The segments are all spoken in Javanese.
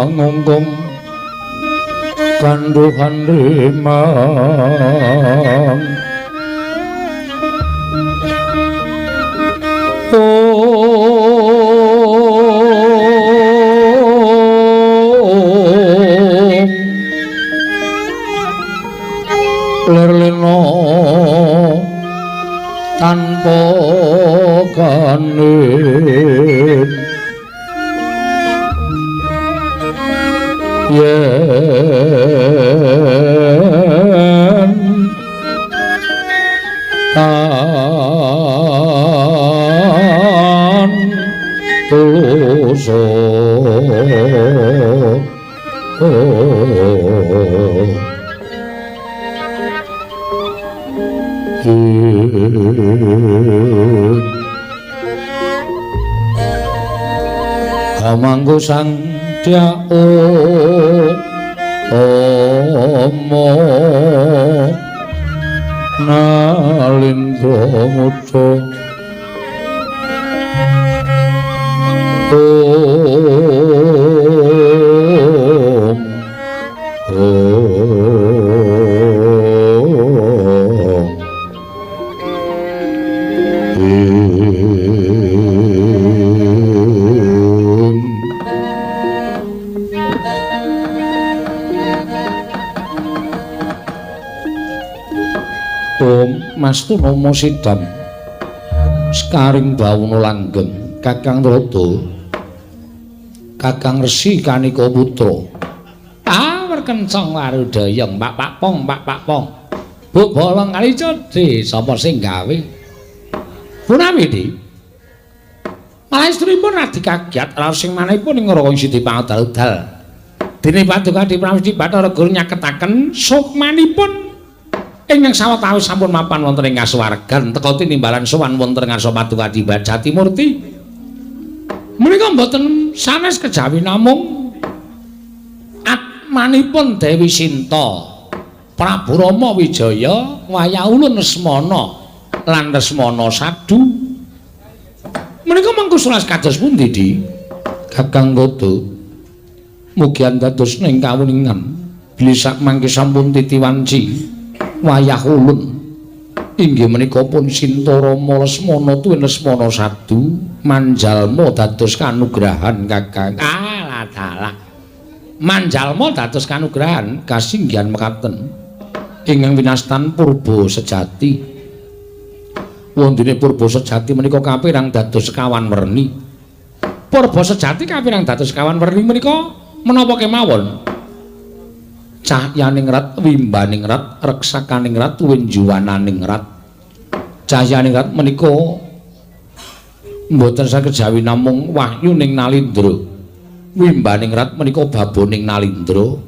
mangungkung kanduhan rimang lerleno tanpa kanin yen tan tuluso kamanggo sang dyao omo nalindra muda Mastu Nomo Sidam Sekaring Bawuna Langgeng Kakang Rodo Kakang Resi Kanika Putra werkencang warudayeng Pak Pong Bu bolong kali codhe sapa sing gawe punami di malah istripun radi kagiat raos sing manehipun ing Raka Siti Pangadal dene Paduka Diprawidi Bathara Guru nyaketaken sukmanipun ingkang sawetawis sampun mapan wonten ing kasuwargan teka tinimbalan sowan wonten ngarsa Paduka Jati Murti menika mboten sanes kejawi namung atmanipun Dewi Sinta Prabu Rama Wijaya Wayahulun Lesmana lan Lesmana Sadu menika mangku sulas kados pundi di Kakang Godo mugi dados ing kawuningan bilih sak mangke sampun titiwanci Wayahulun inggih menika pun Sinta Rama Lesmana tuwin Lesmana Sadu manjalma dados kanugrahan Kakang alah manjalma dados kanugrahan kasinggihan mekaten ingkang winastan Purba Sejati wondene Purba Sejati menika kapirang dados sekawan werni Purba Sejati kapirang dados sekawan werni menika menapa kemawon cahyaning rat wimbaning rat reksakaning rat winjuwananing rat cahyaning rat menika mboten saged jawi namung wahyuning nalindra wimbaning rat menika baboning nalindra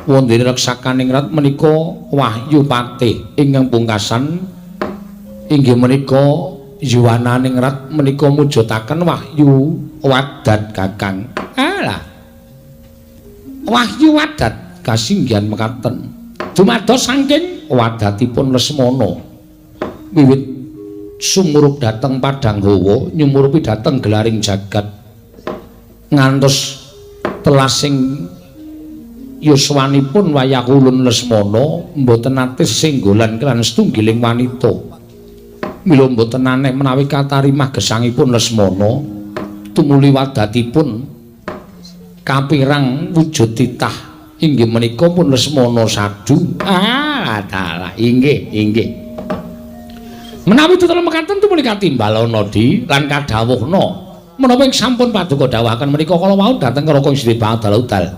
wondene reksakaning rat menika wahyu patih ingkang pungkasan inggih menika yuwananing rat menika mujudaken wahyu wadat Kakang alah wahyu wadat kasinggihan mekaten dumados saking wadatipun Lesmana wiwit sumurup dhateng Padanghawa nyumurupi dhateng gelaring jagat ngantos telasing yuswanipun Wayahulun Lesmana mboten nate senggolan kelan setunggiling wanita mila mboten aneh menawi katarimah gesangipun Lesmana tumuli wadatipun kapirang wujud titah inggih menika pun Lesmana Sadu dalah inggih menawi tutul mekaten tumuli katimbalana di lan kadhawuhna menapa ing sampun Paduka dawuhaken menika kala wau dhateng Raka Siti Pangadal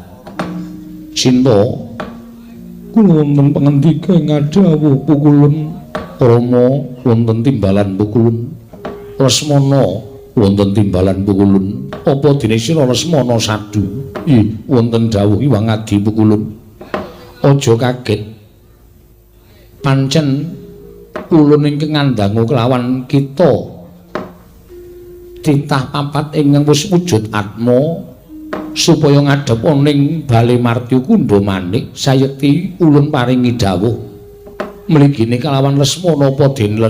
Sinta kula wonten pangandika ngadhawuh pukulun Rama wonten timbalan pukulun Lesmana wonten timbalan pukulun apa dene sira Lesmana Sadu wonten dawuh Iwang Adi pukulun aja kaget pancen ulun ingkang ngandhangu kelawan kita titah papat ingkang wis wujud atma supaya ngadhep ning Bale Martya Kundha Manik sayekti ulun paringi dawuh mligine kelawan Lesmana apa dene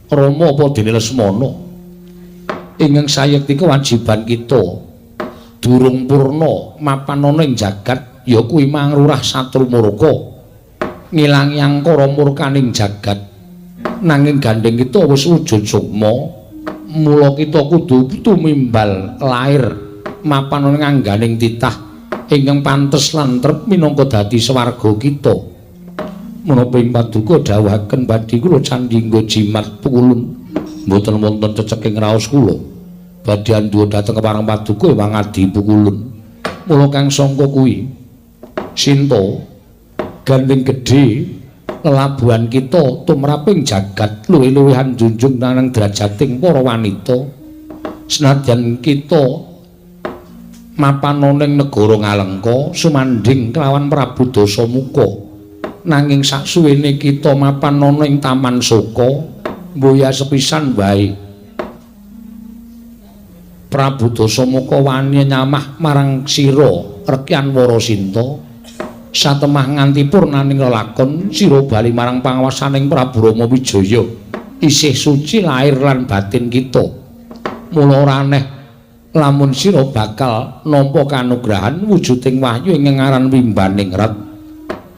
Rama apa dene Lesmana ingkang sayekti kewajiban kita durung purna mapan ana ing jagat ya kuwi mangrurah satru murka ngilangi angkara murkaning jagat nanging gandeng kita wis wujud sukma mula kita kudu tumimbal lair mapan ana ngangganing titah ingkang pantes lan trep minangka dadi swarga kita. Menapa ing paduka dawuhaken badhe kula candhingga jimat pukulun mboten wonten ceceking raos kula. Badhe andhuwa dhateng kepareng paduka wangadi pukulun. Mula kang sangka kuwi Sinta gandeng gedhe lelabuhan kita tumraping jagat luwih-luwihan junjung nang derajating para wanita. Senadyan kita mapan ning negara Ngalengka sumandhing kelawan Prabu Dasamuka nanging saksuwene kita mapan ana ing Taman Soka mboya sepisan wae Prabu Dasamuka wani nyamah marang sira Rekyan Warasinta satemah nganti purnaning lelakon sira bali marang pangawasaning Prabu Rama Wijaya isih suci lahir lan batin kita mula ora aneh lamun sira bakal nampa kanugrahan wujuding wahyu ing ngaran wimbaning ret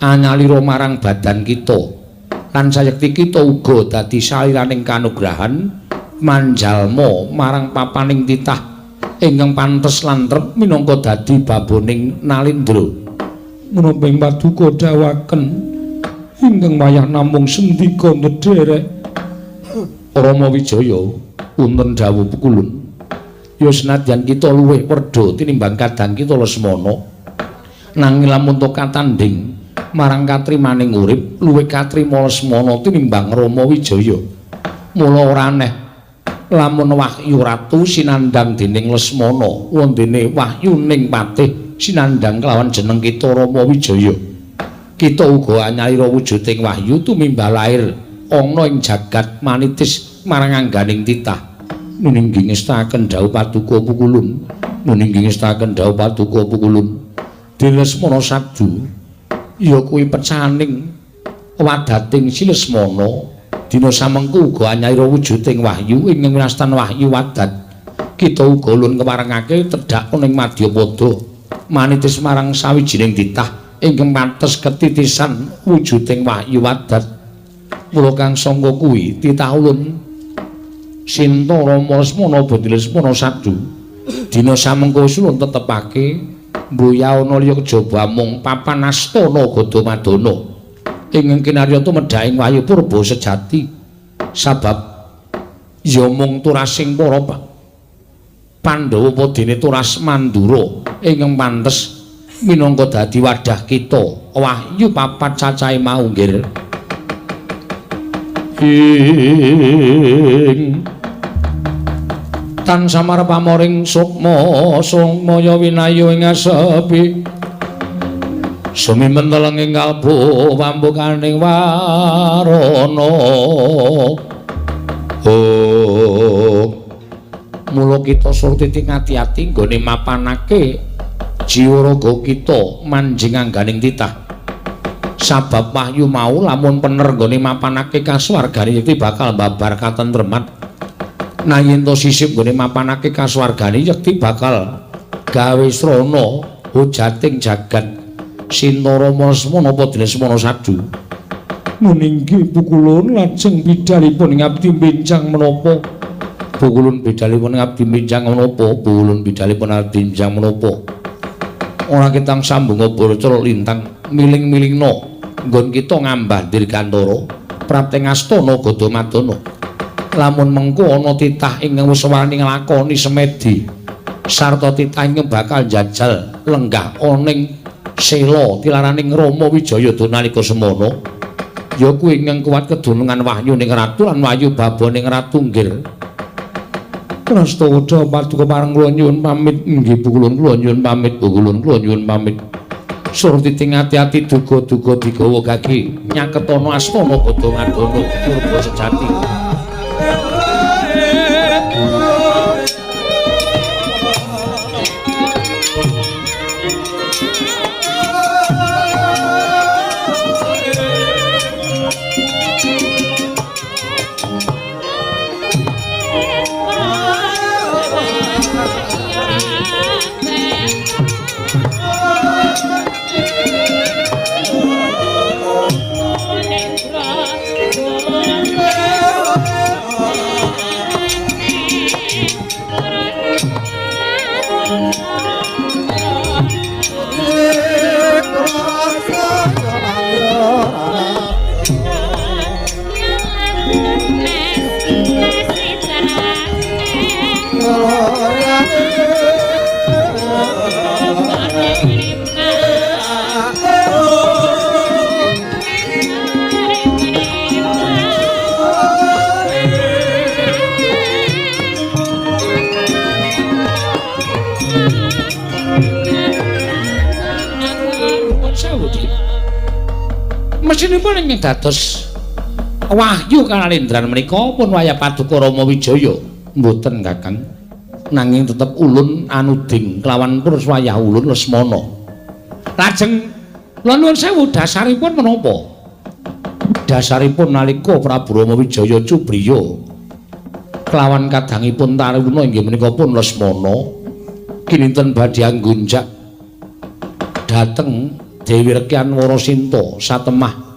anyalira marang badan kita lan sayekti kita uga dadi saliraning kanugrahan manjalma marang papaning titah ingkang pantes lan trep minangka dadi baboning Nalindra. Menapa ing paduka dawuhaken ingkang wayah namung sendika ndherek Rama Wijaya wonten dawuh pukulun ya senadyan kita luwih werda tinimbang kadang kita Lesmana nanging lamun to katanding marang katrimaning urip luwih katrima Lesmana tinimbang Rama Wijaya mula ora aneh lamun Wahyu Ratu sinandhang dening Lesmana wondene wahyuning patih sinandhang kelawan jeneng kita Rama Wijaya kita uga anyalira wujuding wahyu tumimbal lair ana ing jagat manitis marang angganing titah. Nuningging ngestaken dawuh paduka pukulun nuningging ngestaken dawuh paduka pukulun Dilesmana Sabdu ya kuwi pecaning wadating si Lesmana dina samengko uga anyalira wujuding wahyu ing winastan wahyu wadat kita uga ulun keparengake tedhak ning Madyapada manitis marang sawijining titah ingkang pantes ketitisan wujuding wahyu wadat mula kang sangka kuwi titah ulun Sinta Rama Lesmana Badhe Lesmana Sabdu dina samengko ulun tetepake mboya ana liya kejaba mung papan astana Gadamadana ingkang kinarya tumedhaing wahyu purba sejati sabab ya mung turasing para Pandhawa padene turas Mandura ingkang pantes minangka dadi wadah kita wahyu papat cacahe mau nggih tan samar pamoring sukma sumaya winayu ing asepi sumimen telenging kalbu pambukaning warana mula kita surti ngati-ati nggone mapanake jiwa raga kita manjing angganing titah sabab wahyu mau lamun pener nggone mapanake kasuwargane yekti bakal babar katentreman nanging to sisip nggone mapanake kasuwargane yekti bakal gawe srana hujating jagat Sinta Rama Lesmana Padhe Lesmana Sabdu muninggi pukulun lajeng bidalipun ngabdi benjang menapa pukulun bidalipun ngabdi benjang menapa pukulun bidalipun ngabdi benjang menapa ora kitang sambung bocor lintang miling-milingna nggon kita ngambah dirgantara prapting astana Gadamadana lamun mengko ana titah ingkang wis wani nglakoni semedi sarta titah ingkang bakal njajal lenggah oning sela tilaraning Rama Wijaya nalika semana ya kuwi ingkang kuwat kedunungan wahyu ning ratu lan wahyu baboning ratu nggih Prastawa paduka pareng kula nyuwun pamit nggih pukulun kula nyuwun pamit pukulun kula nyuwun pamit surti ati-ati duga-duga digawa kaki nyaketono astana Gadamadana purba sejati Mesinipun ingkang dados wahyu kalendran menika pun wayah Paduka Rama Wijaya mboten Kakang nanging tetep ulun anuding kelawan terus wayah ulun Lesmana. Lajeng kula nuwun sewu dasaripun menapa? Dasaripun nalika Prabu Rama Wijaya cubriya kelawan kadangipun Taruna inggih menika pun Lesmana kinten badhe anggunjak dhateng Dewi Rekyan Warasinta satemah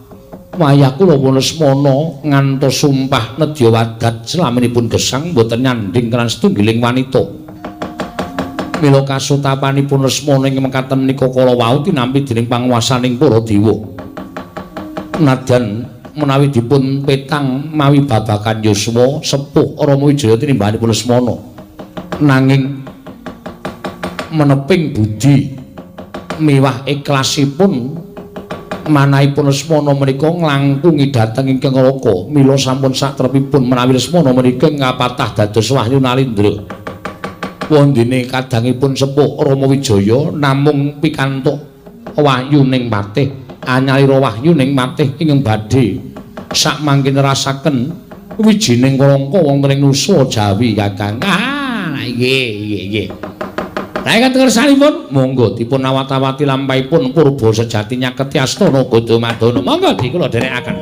wayah kula Lesmana ngantos sumpah nedya wadat selaminipun gesang boten nyanding kelan setunggiling wanita. Mila kasutapanipun Lesmana ing mekaten menika kala wau tinampi dening panguwasaning para dewa. Nadyan menawi dipun petang mawi babagan yuswa sepuh Rama Wijaya tinimbanipun Lesmana nanging meneping budi miwah ikhlasipun manahipun Lesmana menika nglangkungi dhateng ingkang raka mila sampun satrepipun menawi Lesmana menika ngapatah dados wahyu nalindra wondene kadangipun sepuh Rama Wijaya namung pikantuk wahyu ning patih anyalira wahyu ning patih ingkang badhe sak mangke nerasaken wijining krangka wonten ing nusa Jawi Kakang. Nggih. Lah ingkang kersanipun monggo dipun awat-awati lampahipun purba sejati nyaketi astana Gadamadana. Monggo dikula dherekaken.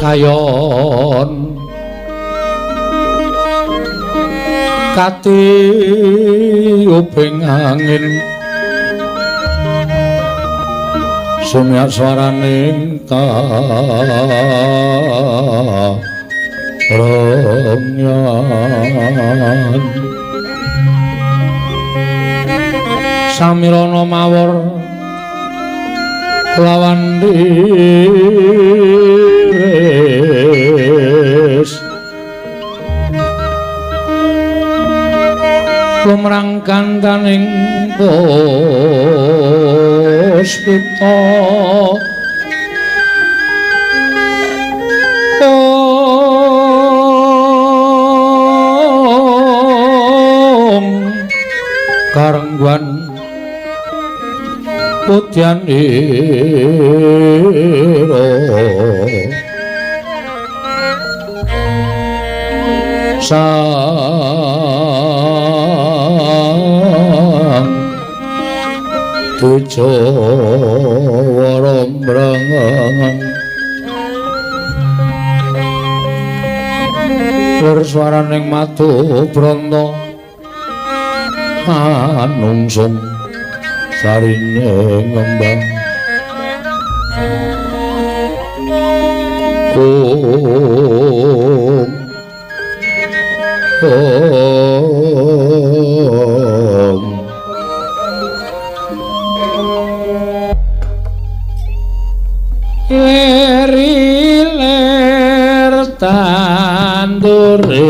kayon kati uping angin sumya swaraning rongyan samirana mawur lawan diris lumrang kantaning puspita karengguan putyan iro sang tujo warambrangan suaraning matu branta manungsung sarine ngembang ler tandure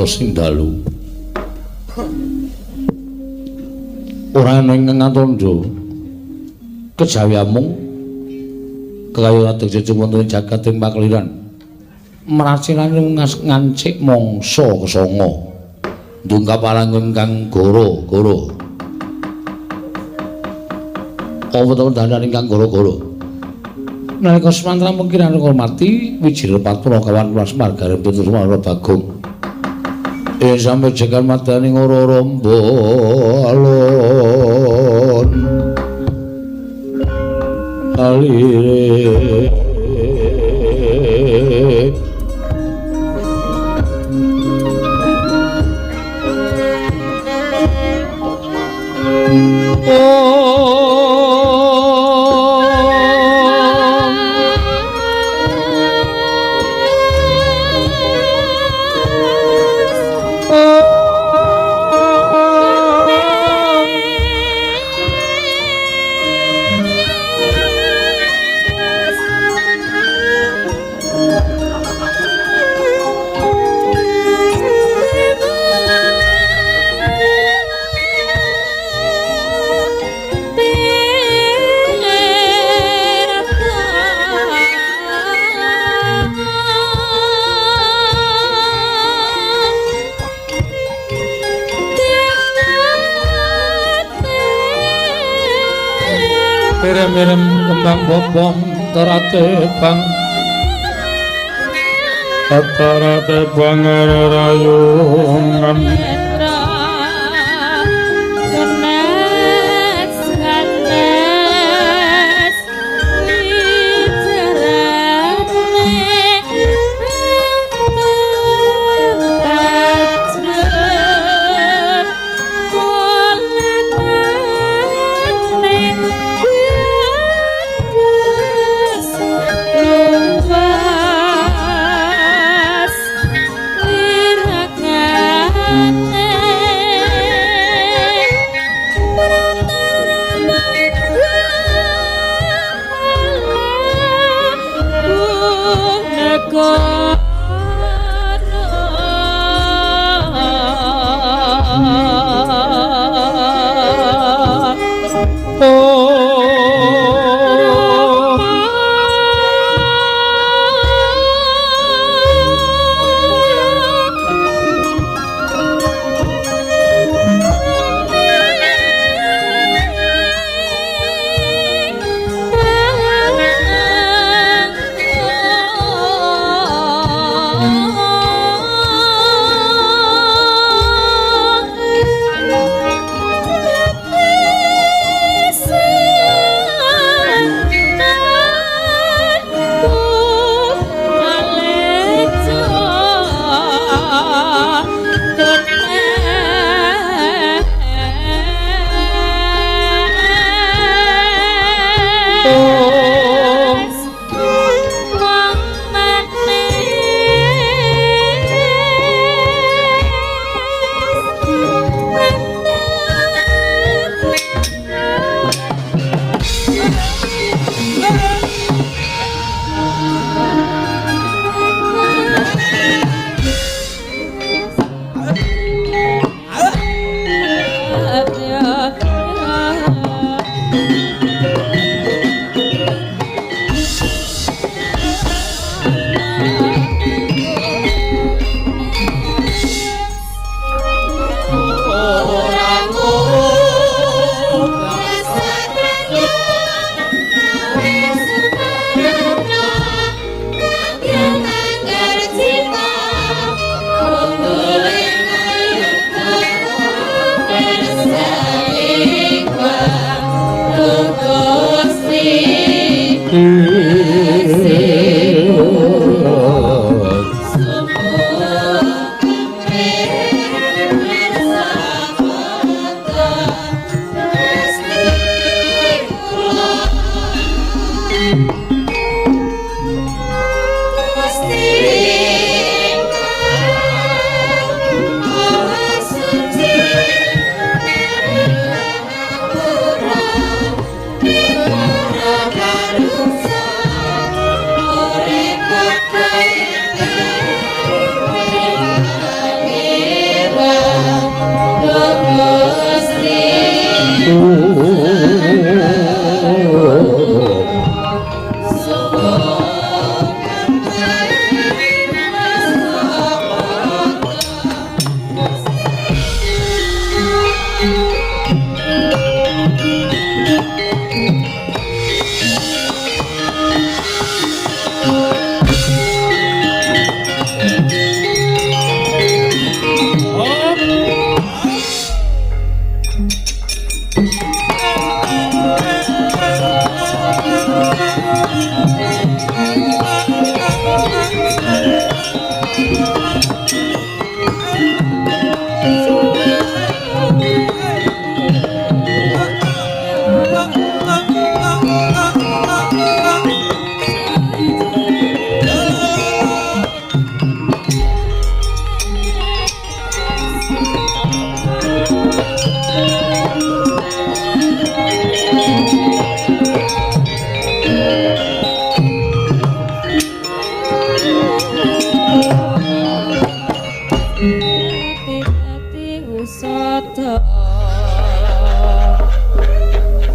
sing dalu ora ana ing ngatondo kejawiamung kekayuan ateges wonten jagat ing pakliran mracilane ngancik mangsa kesanga ndungkap alang ingkang goro-goro apa to dandan ingkang goro-goro nalika semantra mungkiran ngormati wijil patura kawan kelas margare pitu semana Bagong sampai jagat matani ngoro rombo alon alire Mirem-mirem kembang bopong tarate bang tarate bang rayungan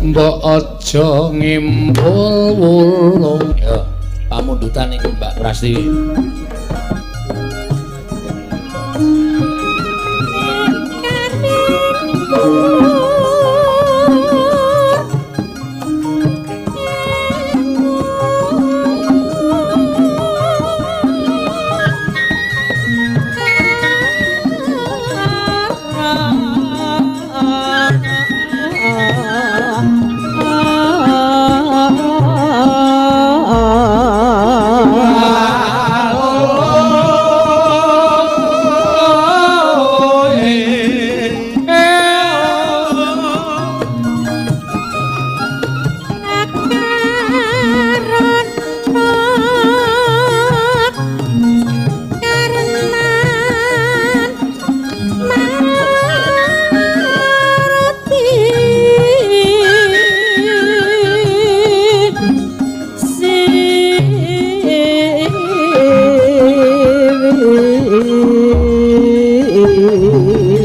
Mbok aja ngimbul wulung ya pamundutan iku Mbak Prastiwi.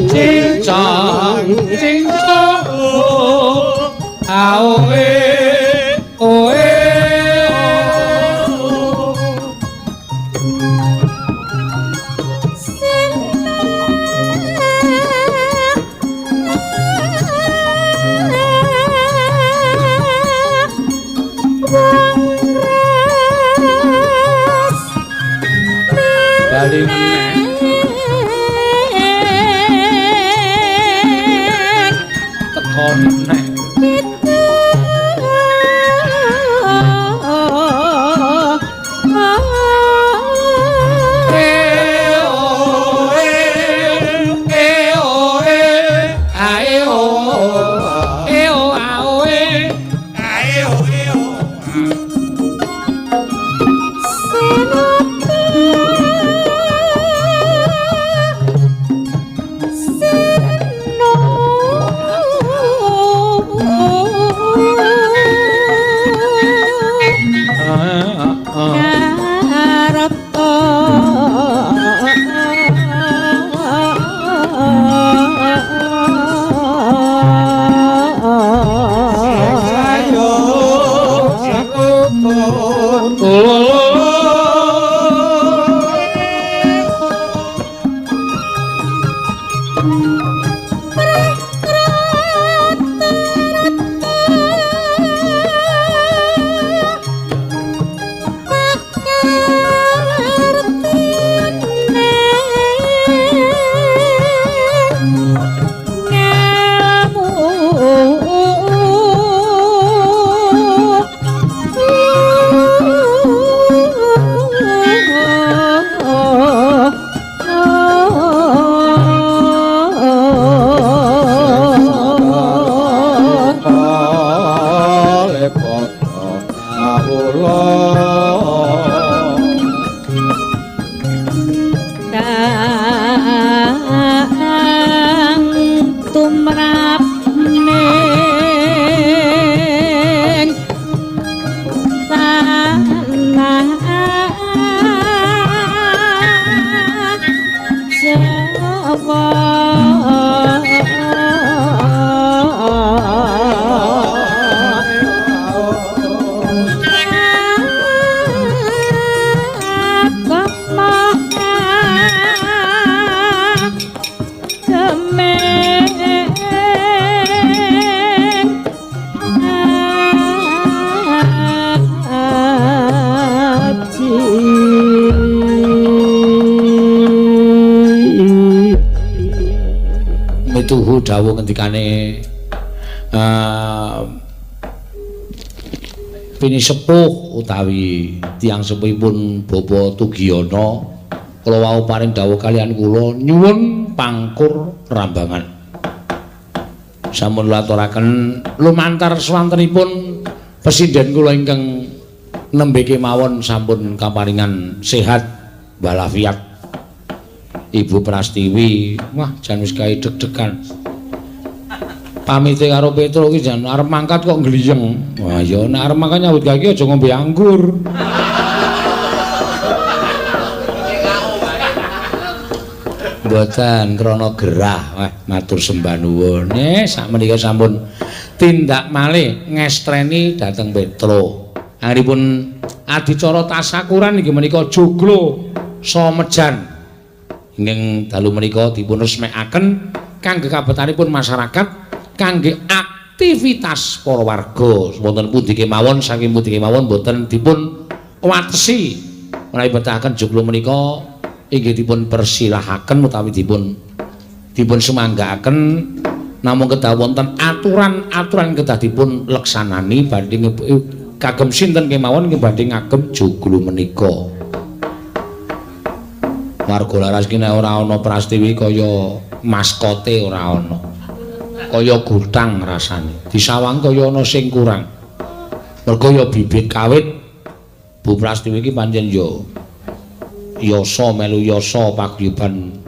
cincang cincang aoe oe bali meneh teko meneh mituhu dawuh ngendikane Pini sepuh utawi tiyang sepuhipun Bapa Tugiyana kula wau paring dawuh kaliyan kula nyuwun pangkur rambangan sampun laturaken lumantar swantenipun presiden kula ingkang nembe kemawon sampun kaparingan sehat walafiat Ibu Prastiwi wah jan wis kae deg-degan pamite karo Petro ki jan arep mangkat kok gliyeng. Wah ya nek arep mangkat nyambut gawe aja ngombe anggur. Mboten krana gerah. Wah matur sembah nuwun. Sakmenika sampun tindak malih ngestreni dhateng Petro. Anggenipun adicara tasakuran inggih menika joglo somejan. Ing dalu menika dipun resmekaken kangge kabetanipun masyarakat kangge aktivitas para warga wonten pundi kemawon saking pundi kemawon boten dipun watesi menawi betahaken joglo menika inggih dipun persilahaken utawi dipun semanggaaken namung kedah wonten aturan-aturan kedah dipun leksanani badhe kagem sinten kemawon nggih badhe ngagem joglo menika warga laras ki nek ora ana Prastiwi kaya maskote ora ana kaya gutang rasane disawang kaya ana sing kurang mergo ya bibit kawit Bu Prastiwi iki pancen yo yasa melu yasa paguyuban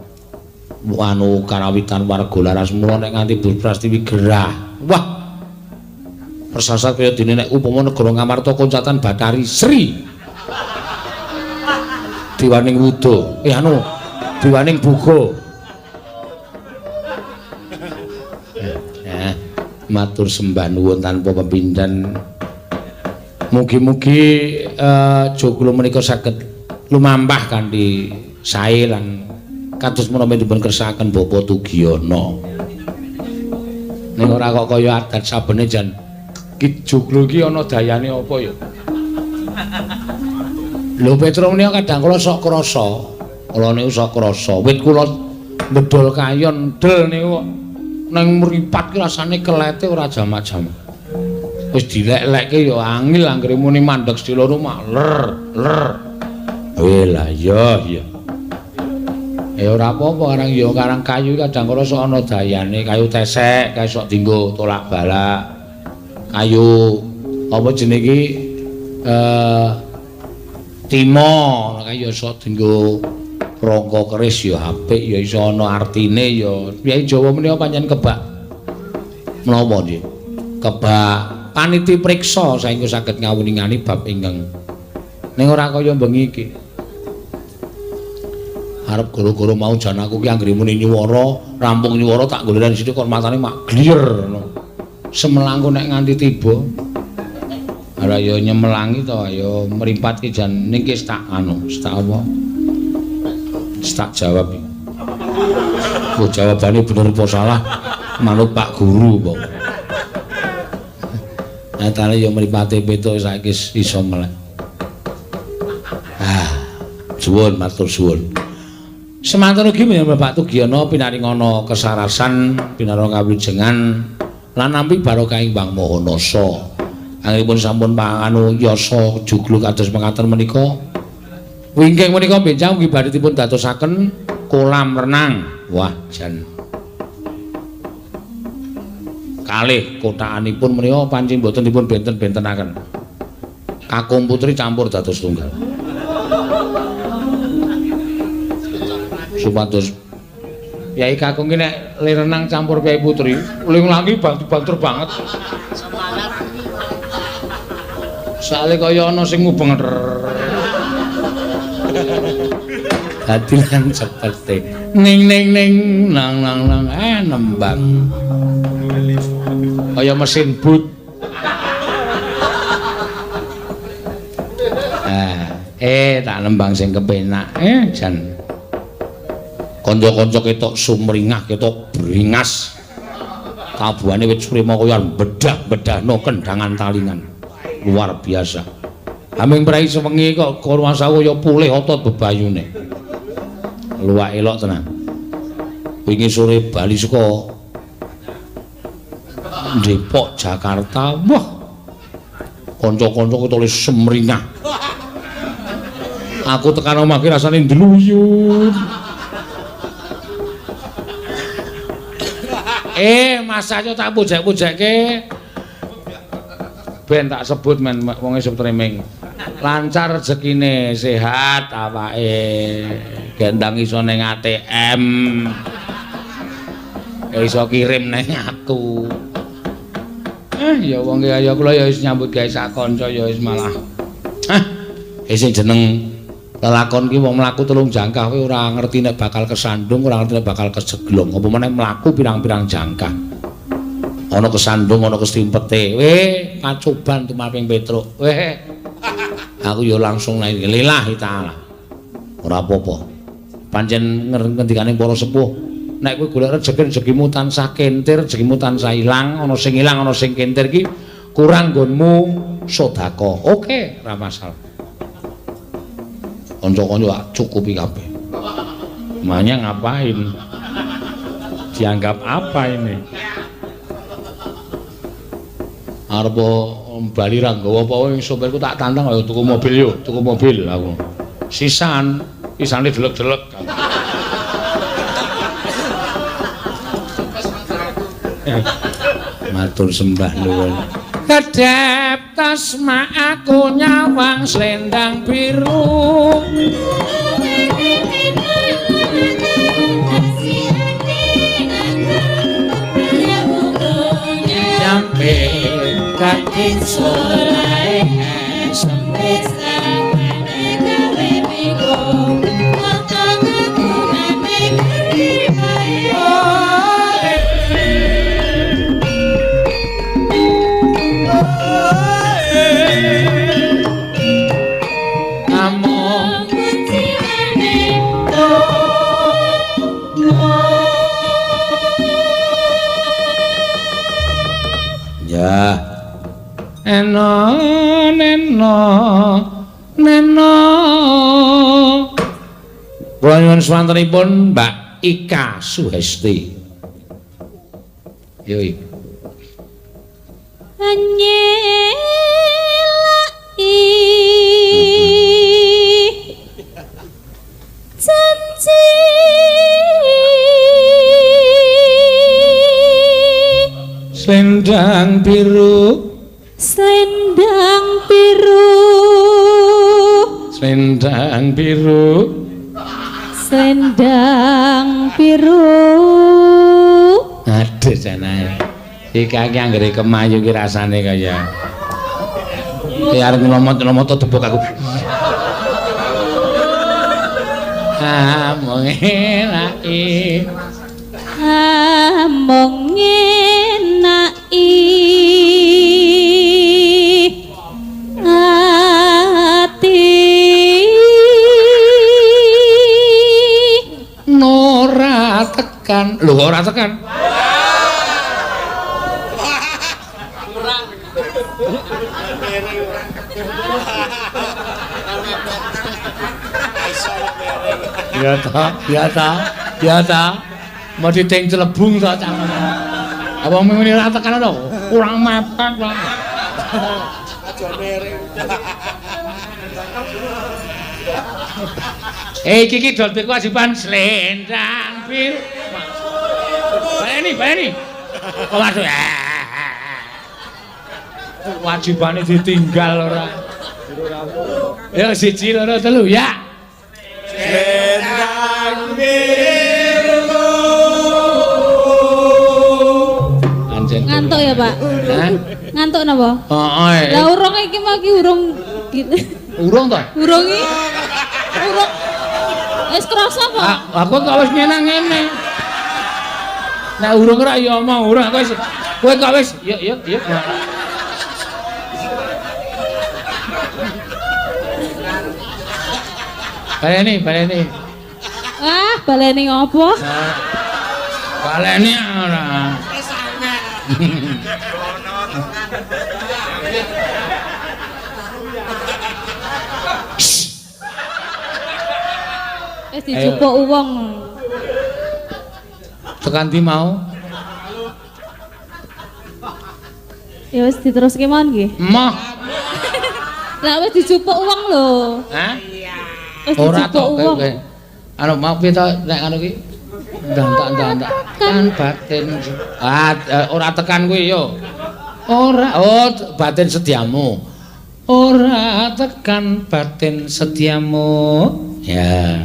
anu karawitan warga laras mula nek nganti Bu Prastiwi gerah wah persasat kaya dene nek upama negara Ngamarta koncatan Bathari Sri Diwaning Wuda anu diwaning buku. Matur sembah nuwun tanpa pepindhan. Mugi-mugi joglo menika saged lumampah kanthi sae lan kados menapa dipun kersakaken Bapak Tugiyana. Ning ora kok kaya adat sabene jan ki joglo iki ana dayane apa ya? Lho Petro menika kadang kula sok krasa. Kula niku sok krasa. Wit kula bedol kayon del niku nang mripat ki rasane kelete ora jamak-jamak. Wis dilek-lekke ya angel anggere muni mandheg sedilo mak ler. Lah ya. Ora apa-apa karang ya karang kayu kadang kala sok ana dayane, kayu tesek, kayu sok dienggo tolak-balak. Kayu apa jenenge iki timo, kayu sok dienggo rangka keris ya apik ya iso ana artine ya. Piye Jawa menika pancen kebak menapa nggih? Kebak paniti priksa saengga saged ngawuningani bab ingkang ning ora kaya bengi iki. Arep goro-goro mau jan aku ki anggere muni nyuwara, rampung nyuwara tak golek sithik kon matane mak glier ngono. Semelangku nek nganti tiba. Ala ya nyemelangi to ya mripat ki jan ning ki tak anu, tak apa? Tak jawab iki. Oh jawabane bener apa salah? Manut Pak Guru kok. Nyatane ya mripate petuk saiki iso melek. Suwun matur suwun. Semanten ugi menawi Pak Tugiyana pinaringana kesarasan, pinaringa kawijengan lan nampi barokahing Wang Mahanasa. Anggenipun sampun panganu yasa juglu kados mekaten menika. Wingking menika benjang ugi badhe dipun dadosaken kolam renang. Wah, jan. Kalih kotakanipun menika pancen boten dipun benten-bentenaken. Kakung putri campur dados tunggal. Supados Yai Kakung ki nek le renang campur Yai Putri, uling-ulangi bantu-bantur banget. Sale kaya ana sing ngubeng. Dadi lan seperti ning nang nembang. Kaya mesin but. Tak nembang sing kepenak. Jan. Kanca-kanca ketok sumringah, ketok bringas. Tabuhane wit surima kaya bedah-bedahno kendangan talingan. Luar biasa. Aming prai sewengi kok kurmasa kaya pulih otot bebayune. Luwak elok tenan. Wingi sore bali saka Depok Jakarta. Wah. Kanca-kanca ketok semringah. Aku tekan omah ki rasane ndeluyut. Mas ayo tak pujak-pujakke. Ben tak sebut men wong isep treming. Lancar rezekine, sehat awake. Gendang iso ning ATM. Iso kirim ning aku. Ya wong ki ayo kula ya wis nyambut gawe sak kanca ya wis malah. Sing jeneng lelakon ki wong mlaku telung jangkah kowe ora ngerti nek bakal kesandung, ora ngerti nek bakal kejeglong. Apa meneh mlaku pirang-pirang jangkah. Ana kesandung, ana kestimpete. Kacoban tumaping Petruk. Aku ya langsung lillahi taala. Ora apa-apa. Pancen ngendikane para sepuh, nek kowe golek rezekimu tansah kentir, rezekimu tansah ilang, ana sing ilang, ana sing kentir ki kurang nggonmu sedekah. Oke, ora masalah. Kanca-kanca cukupi kabeh. Manya ngapain? Dianggap apa ini? Arep bali ra nggawa apa wae sopirku tak tantang ayo tuku mobil aku. Sisane delek-delek. Matur sembah nuwun. Kedep tasma aku nyawang selendang biru. Nyampe kaking sore sempit gawe minggu potong aku neno neno neno kula nyuwun swantenipun Mbak Ika Suhesti yo iki janji Selendang biru selendang biru selendang biru selendang biru aduh jane iki kaki anggere kemayu ki rasane kaya ki arep ngelomot-ngelomot tebuk aku mong enaki mong enaki ati ora tekan lho ora tekan ya ta mau diting celebung to cangkem apa muni ora tekan to kurang mepet kok aja mereng iki dol kewajiban selendang biru baleni kok masuk wajibane ditinggal ora ya siji loro telu ya selendang biru anjen ngantuk ya Pak ngantuk napa heeh lah urung iki mau ki urung urung to urung iki urung wis krasa apa aku kok wis nyenang ngene nek urung ora ya omong urung kowe kok wis yuk baleni baleni ngopo baleni ora wis dijupuk wong tekan ndi mau ya wis diteruske mawon nggih moh lah wis dijupuk wong lho hah wis ora dijupuk to wong anu mau piye to nek anu ki ndak kan batin ora tekan kuwi yo ora batin setiamu ora tekan batin setiamu ya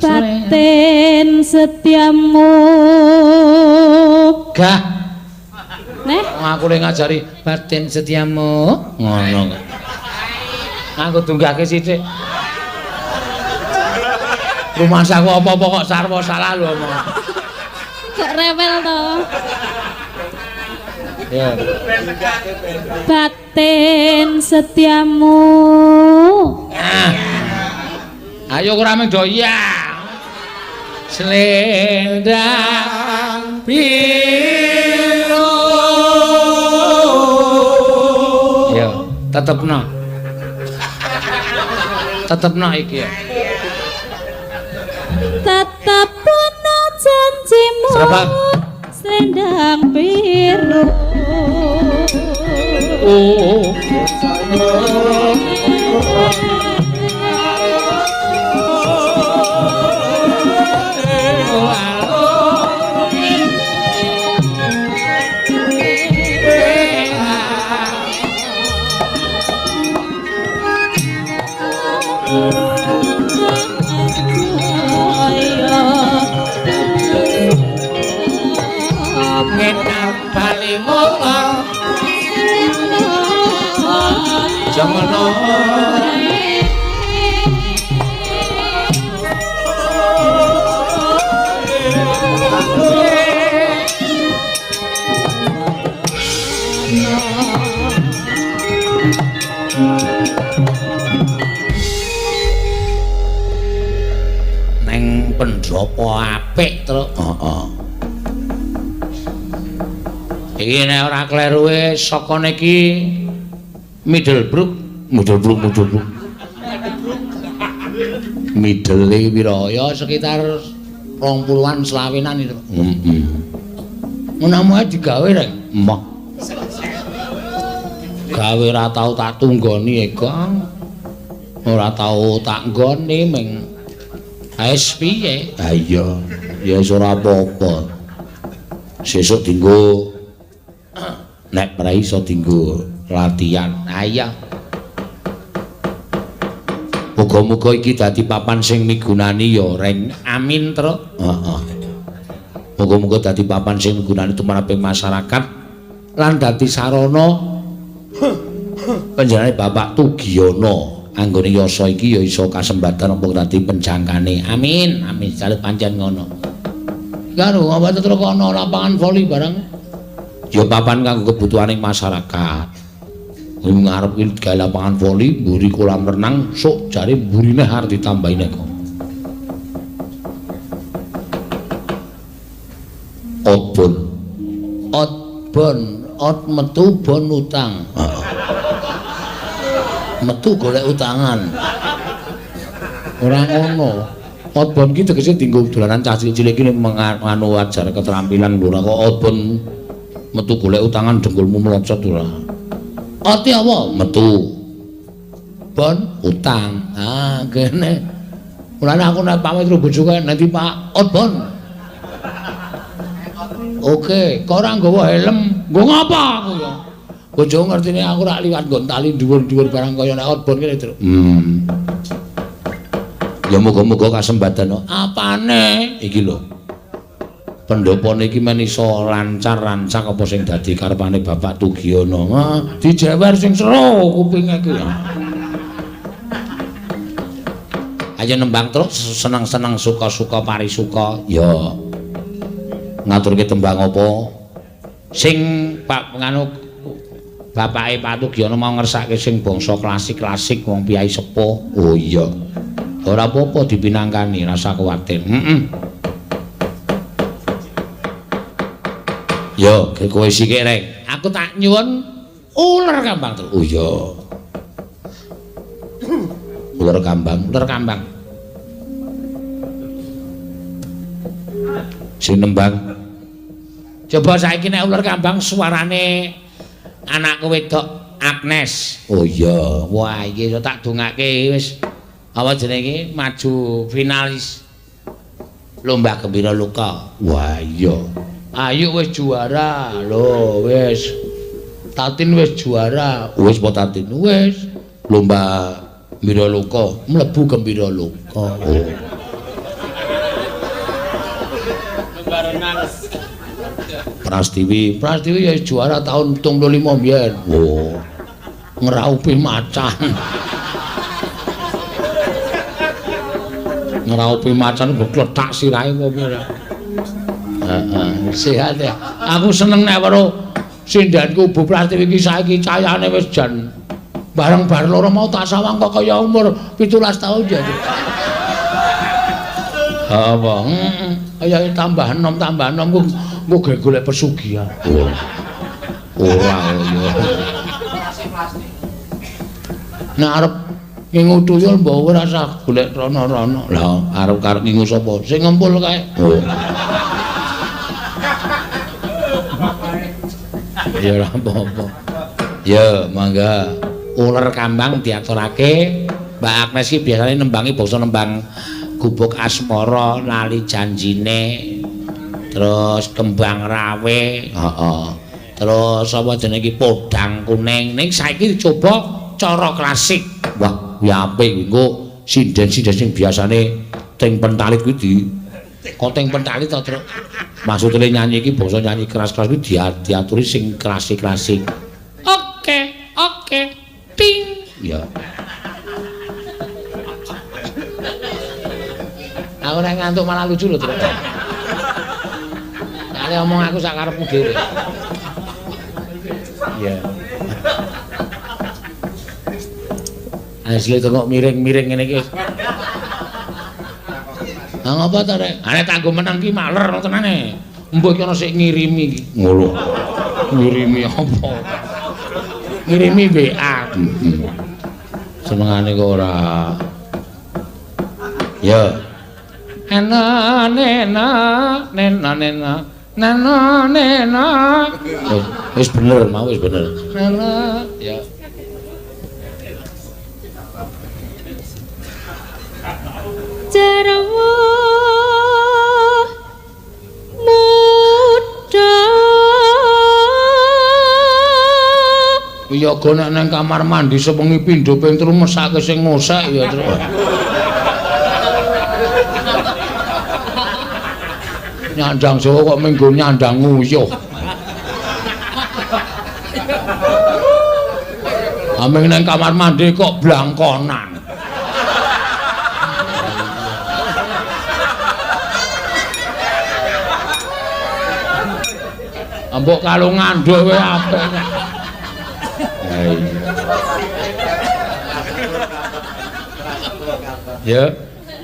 batin setiamu gah neh aku le ngajari batin setiamu ngono aku tunggake sithik rumah saku apa-apa kok sarwa salah lho omong kok rewel to ya batin setiamu ayo kurang doyang selendang biru yo tetepno iki ya tetep ono janjimu Serapang. selendang biru ngenak paling molor jamono neng pendopo apik terus iki nek ora kleruwe saka niki Middlebrook. Middle piro? Ya sekitar 20-an selawenan itu. Heeh. Menawa digawe rek. Emoh. Gawe ora tau tak tunggoni Kang. Ora tau tak nggone ming AS piye? Ha iya. Ya wis ora apa-apa. Sesuk dinggo nek ora iso dinggo latihan. Ha iya. Muga-muga iki dadi papan sing migunani ya Reng. Amin, Truk. Heeh. Muga-muga dadi papan sing migunani tumraping masyarakat lan dadi sarana panjenengane Bapak Tugiyono anggone yasa iki ya iso kasembatan apa dadi penjangkane. Amin. Amin. Jaluk pancen ngono. Karo apa terus ana lapangan voli bareng. Ya papan kanggo kebutuhaning masyarakat. Ngarep iki gawe lapangan voli, mburi kolam renang, sok jare mburine arep ditambahin kok. Ot metu bon utang. Metu golek utangan. Ora ngono. Outbound ki tegese dienggo dolanan cah cilik iki nganu ajar keterampilan lho kok outbound metu golek utangan dengkulmu melocot ora. Ati apa? Metu. Bon utang. Ah, kene. Mulane aku nek pamit karo bojoku nanti Pak outbound. Oke, kok ora nggawa helm? Nggo ngapa aku ya? Bojoku ngertine aku ora liwat nggon tali dhuwur-dhuwur barang kaya nek outbound kene, Tru. Ya muga-muga kasembatan. Apane? Iki lho. Pendopone iki men iso lancar-rancak apa sing dadi karepane Bapak Tugiyono. Dijewer sing seru kupinge iki. Ayo nembang terus seneng-seneng suka-suka parisuka. Ya. Ngaturke tembang apa? Sing Pak nganu bapake Pak Tugiyono mau ngersake sing bangsa klasik-klasik wong piyai sepuh. Oh iya. Ora apa-apa dipinangkani, rasa kuwatir. Yo, kowe sithik rek. Aku tak nyuwun uler kambang terus. Oh iya. Uler kambang. Sing nembang. Coba saiki nek uler kambang suarane anakku wedok Agnes. Oh iya. Wah, iki tak dongake wis apa jenenge maju finalis lomba Gembira Luka. Wah iya. Ayo wis juara lho wis. Tatin wis juara. Wis po Tatin wis. Lomba Gembira Luka, mlebu Gembira Luka. Oh. Lomba renang. Prastiwi ya juara tahun 75 mbiyen. Oh. Ngraupi macan. Ngraupi macan mbok kletak sirahe kok piye. Sehat ya. Aku seneng nek karo sindanku Bu Prastiwi iki saiki cahayane wis jan bareng bar loro mau tak sawang kok kaya umur 17 tahun ya. Apa? Ayo tambah enom ku golek pesugihan. Ora ya. Nek arep ngingu tuyul mbok ora usah golek rono-rono. Lah arep ngingu sapa? Sing ngempul kae. Ya ora apa-apa. Ya, mangga. Uler kambang diaturake. Mbak Agnes iki biasane nembangi basa nembang Gubuk Asmara, Lali Janjine. Terus Kembang Rawe, Terus apa jenenge iki Podang Kuning. Ning saiki dicoba cara klasik. Wah, ya apik engko sinden-sinden sing biasane teng pentalit kuwi Koteng pentalit to, Truk. Maksudnya nyanyi iki basa nyanyi keras-keras kuwi diaturi sing klasik-klasik. Oke. Ting. Ya. Aku nek ngantuk malah lucu lho, Truk. Nek ngomong aku sak karepmu dhewe. Ya. Asli kok miring-miring ngene iki. Lah ngapa to rek? Nek tak nggo menang ki maler tenane. Mbok iki ana sik ngirimi iki. Ngono. Ngirimi apa? ngirimi WA. Senengane kok ora. Ya. Nena nena nena nena nena nena. Wis bener mau wis bener. Nena ya. Jarwo muda iya go nek nang kamar mandi sewengi pindho ping 3 mesake sing ngosek ya terus. Nyandang Jawa kok minggu nyandang nguyuh. Ameng nang kamar mandi kok blangkonan. Mbok kalau ngandhuk kowe apik. Ya.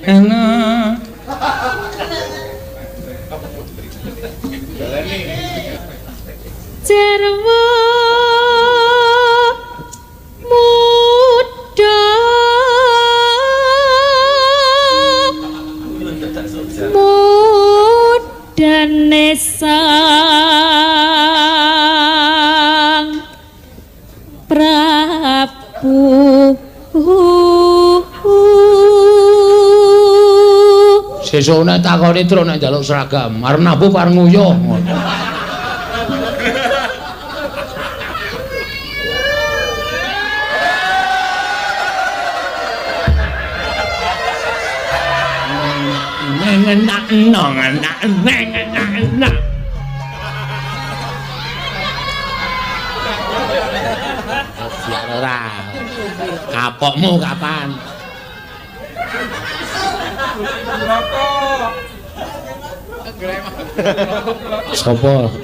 Enak. Jarwo muda mudane sang Prabu Sesuk nek takoni terus nek njaluk seragam, arep nabuh pareng nguyuh. Ora. Kapokmu kapan?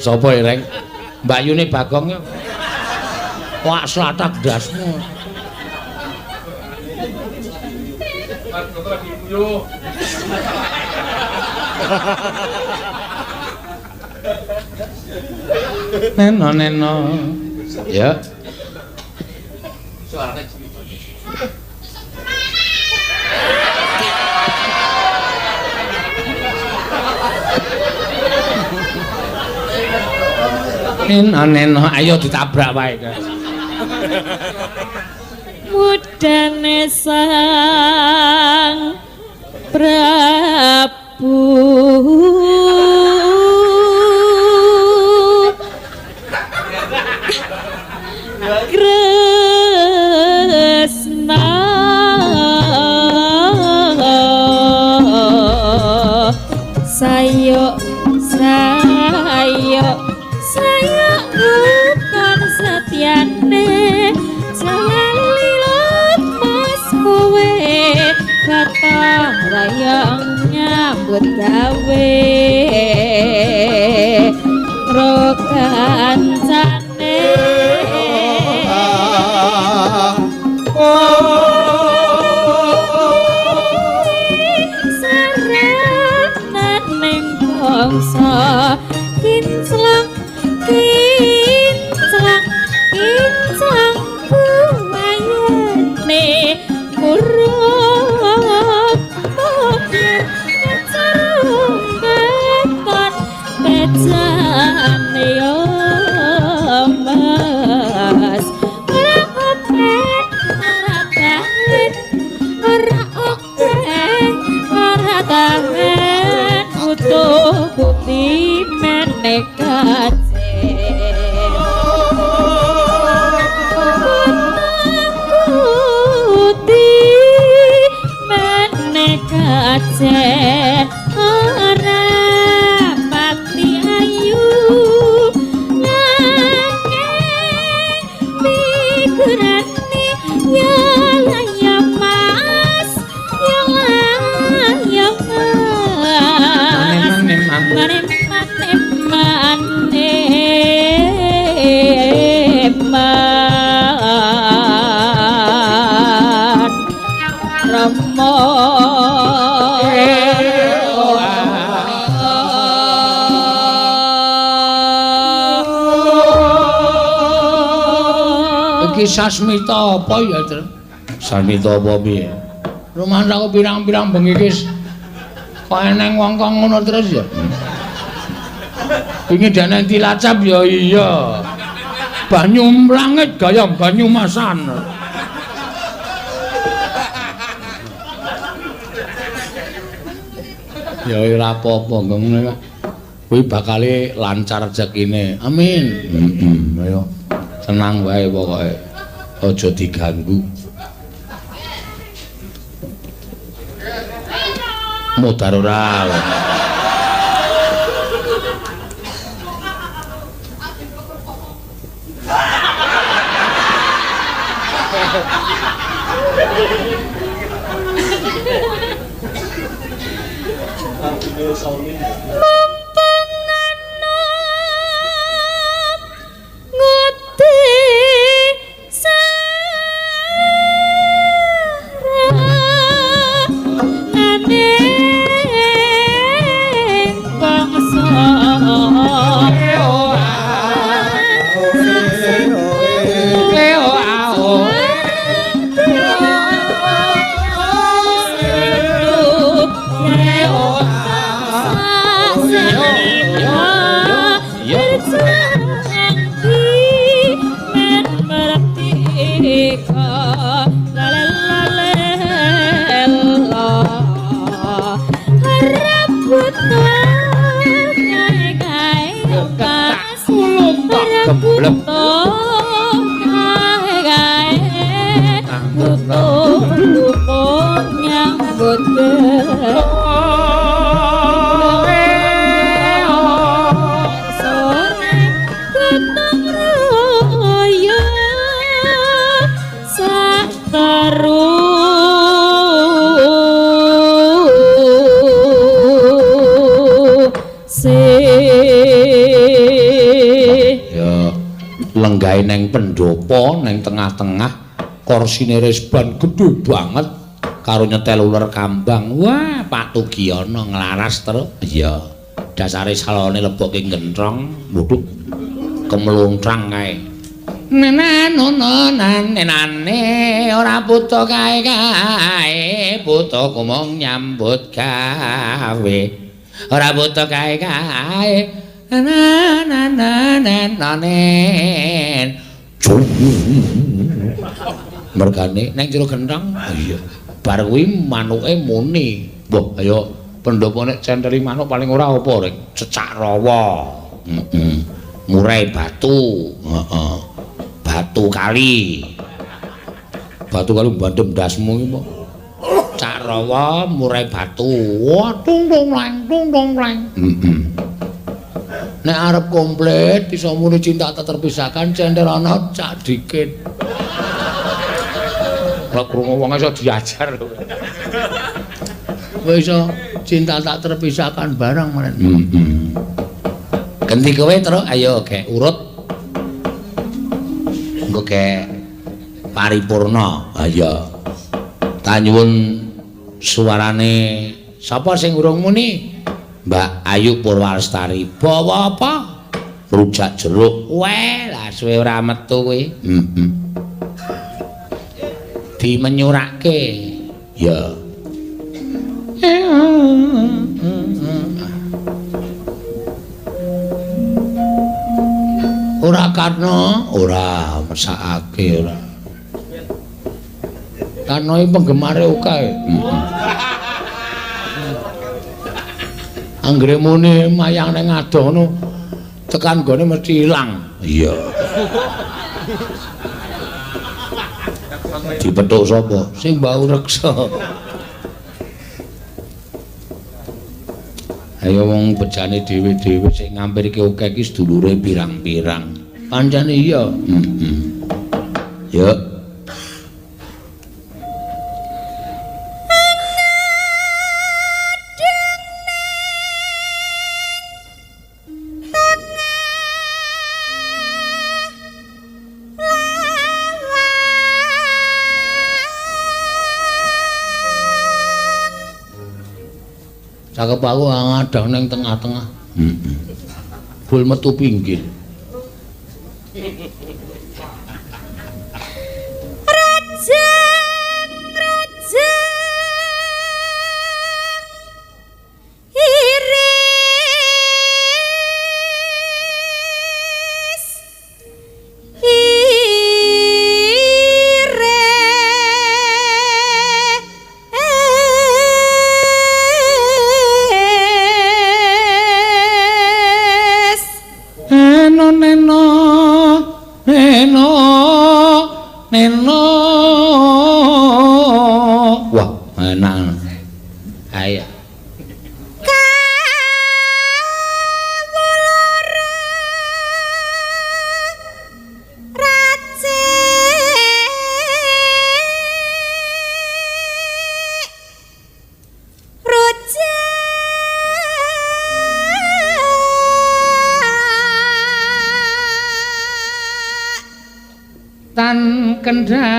Sopo ireng? Mbak Yuni Bagong ya. Wak slatak dasmu. Neno neno. Ya. Neno ayo ditabrak wae. mudane sang Prabu Kresna sayo bukan setiane selalu mas kowe kata rayang nyambut gawe rokan cane saranan ning bangsa kinclang kuwayane murung mobil ngecerumbekan bejane yo mas ora oke ora tahan ora oke ora tahan butuh putih menekat Kajen ora pati ayu nanging pikurane ya lah ya mas ya lah ya mas mane Ramo Iki sasmita apa ya, Tru? Sasmita apa piye? Rumangsa aku pirang-pirang bengi iki kok eneng wong kok ngono terus ya. Wingi dene Cilacap ya iya. Banyu langit gaya banyu masan. Ya ora apa-apa ngene. Kuwi bakale lancar rezekine. Amin. Ayo. Tenang wae pokoke. Aja diganggu. Modar ora. Lenggahe neng pendopo neng tengah-tengah korsine resban gedhe banget karo nyetel uler kambang. Wah, Pak Tugiono nglaras terus. Iya. Dasare salone leboke gentrong, mudhuk kemlungtrang kae. Nenane ora buta kae buta kumong nyambut gawe. Ora buta kae mergane neng jero genthong. Iya. Bar kuwi manuke muni. Mbah, ayo pendopo nek centeli manuk paling ora apa rek cecak rawa. Murai batu. Heeh. Batu kali. Batu kali bandem dasmu iki po. Cak rawa murai batu. Wah, tung tung leng. Nek arep komplit iso muni cinta tak terpisahkan cender ana cak dikit. Ora krungu wong iso diajar lho. Wis iso cinta tak terpisahkan barang menen. Ganti kowe terus ayo gek urut. Engko gek paripurna. Ayo. Tanyuwun suarane sapa sing urung muni? Mbak Ayu Purwalestari. Bawa apa? Rujak jeruk. Weh, lah suwe ora metu kuwi. Dimenyurake. Ya. Ora karno, ora mesakake ora. Karno iki penggemare akeh. Anggere muni mayang ning adoh ngono tekan gone mesti ilang. Iya. Dipethuk sapa? Sing mbau reksa. Ayo wong bejane dhewe-dhewe sing ngampir iki akeh iki sedulure pirang-pirang. Pancene iya. Yuk. Cakep aku ngadang ning tengah-tengah. Bul metu pinggir. Neno. Wah, enak. Ayo. Tan kendatan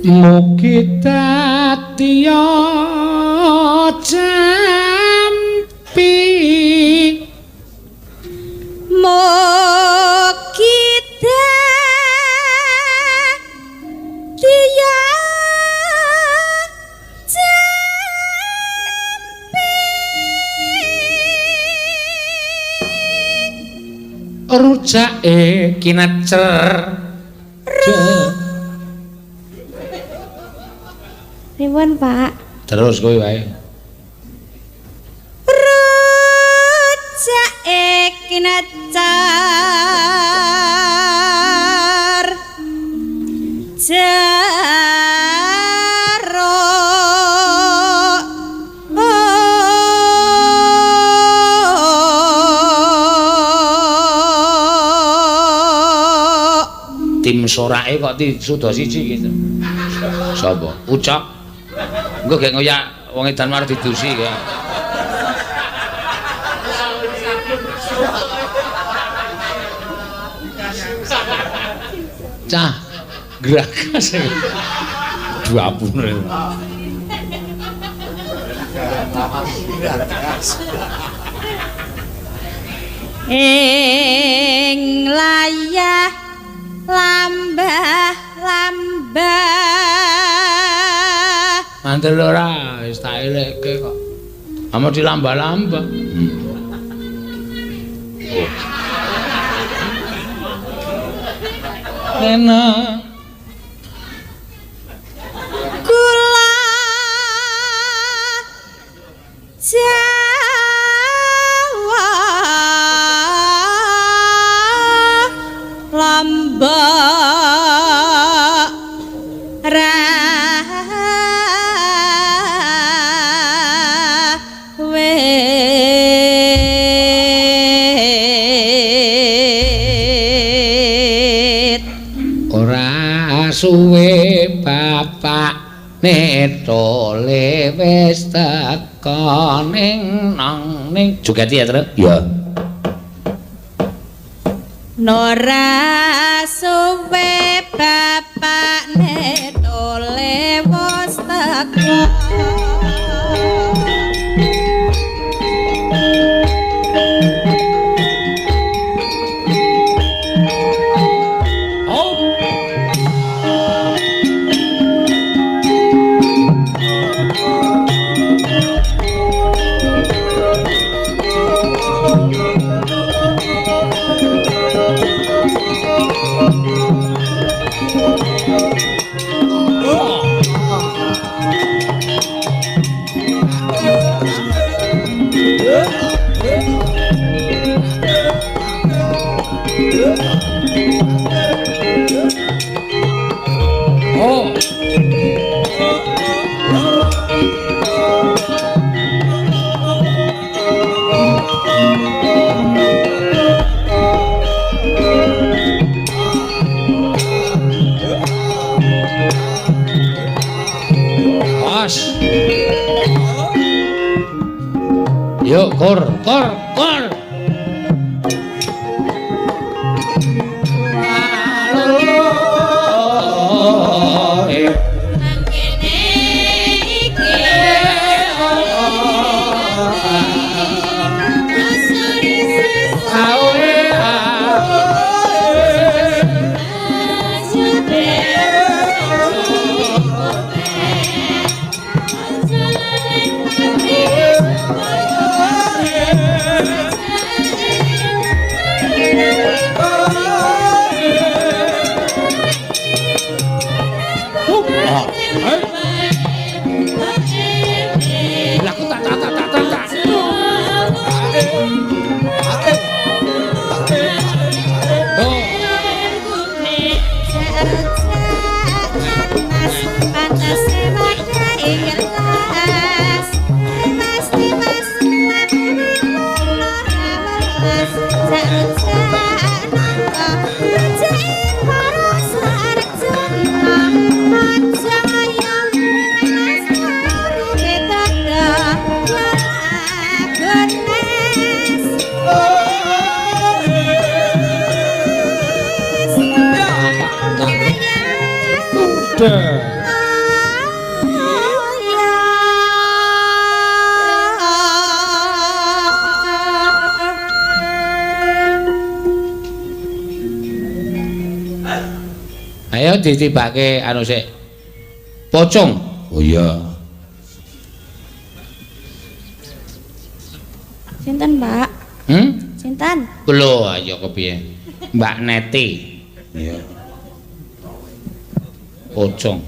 mugi tatya jampi mugi tatya jampi rujake kinacer Ribuan Pak. terus kowe wae Rujake kinacar tim sorake kok suda siji gitu sapa ucap engko gek ngoyak wong edan marang didusi kaya cah gerakas dua punur ing layah lambah mantel ora wis tak elekke kok amo dilambah-lambah enak kula Jawa lambak suwe bapak netole wis teko ning nang ning joget ya terus ya Nora suwe bapak netole wis teko Yuk, kor. Laku tak. Ayo ditibake anu sik. Pocong. Oh iya. Sinten, Mbak? Sinten? Lho, ayo kepiye? Mbak Neti. Iya. Pocong.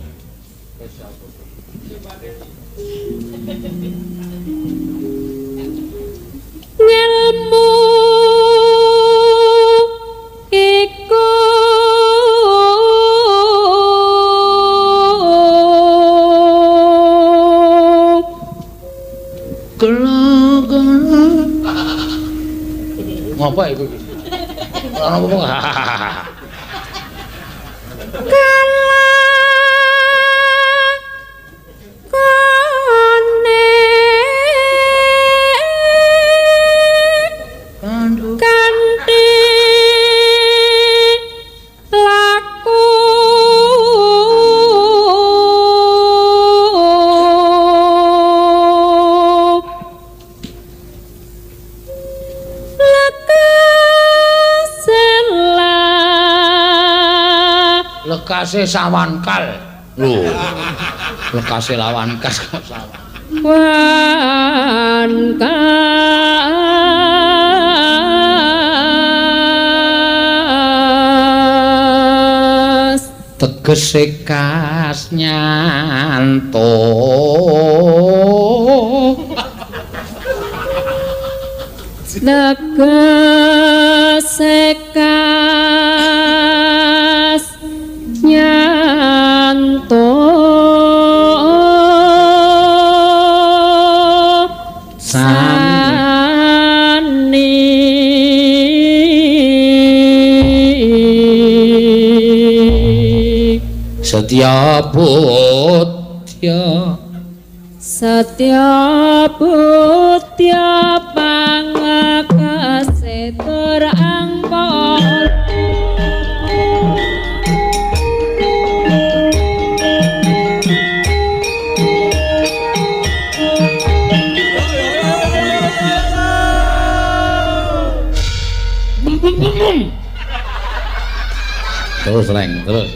Ngelmu iku Ngapa iku? Ora apa-apa. Lekase sawankal. Lho. Lekase lawan kas kok sawan. Wankas tegese kas nyanto. tegese kas nyanto sani Setya Butya Setya Butya pangakase tur angkara terus Leng terus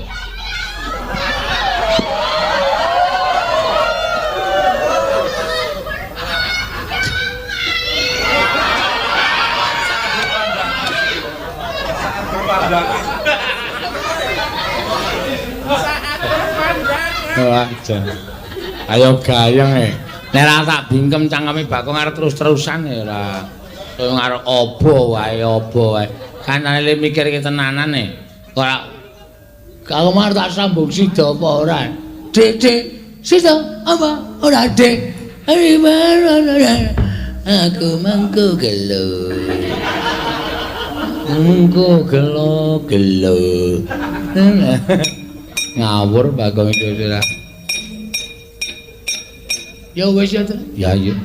ayo gayeng nek ra tak bingkem cangkeme bakong arep terus-terusan ya ora koyo arep obo wae kancane le mikir ki tenanan ora kalau mar tak sambung sida apa ora dik sida apa ora dik aku mangko gelo ngawur bakong itu ora ya wis ya ya iya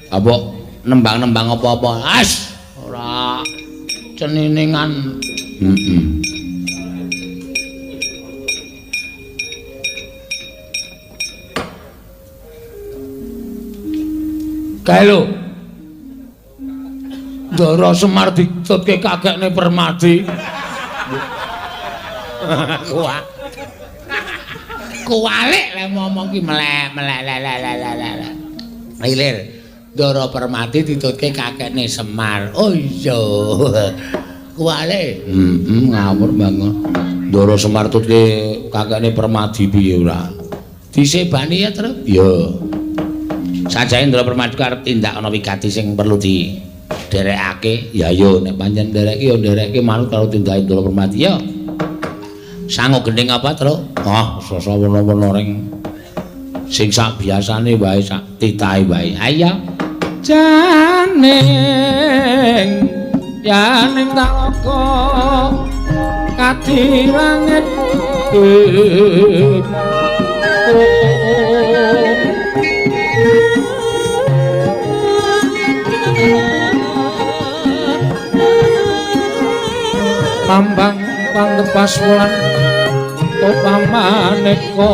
apa nembang-nembang apa-apa as ora ceniningan kae lho Ndara Semar ditutke kakekne Permadi kuwalik le ngomong ki melek ilir Ndara Permadi ditutke kakekne Semar oh iya Kuwale. Ngawur banget. Ndara Semar tutke kakekne Permadi piye ora? Disebani ya, Tru? Ya. Sajane Ndara Permadi arep tindak ana wigati sing perlu diderekake. Ya yo nek pancen ndereke ya ndereke manut karo tindake Ndara Permadi ya. Sangu gending apa, Tru? Sasa wana-wana ring sing sak biasane wae sak titahe wae. Ayo. Janing yaning talaka kadiranget Mambang pangepas wulan upamaneka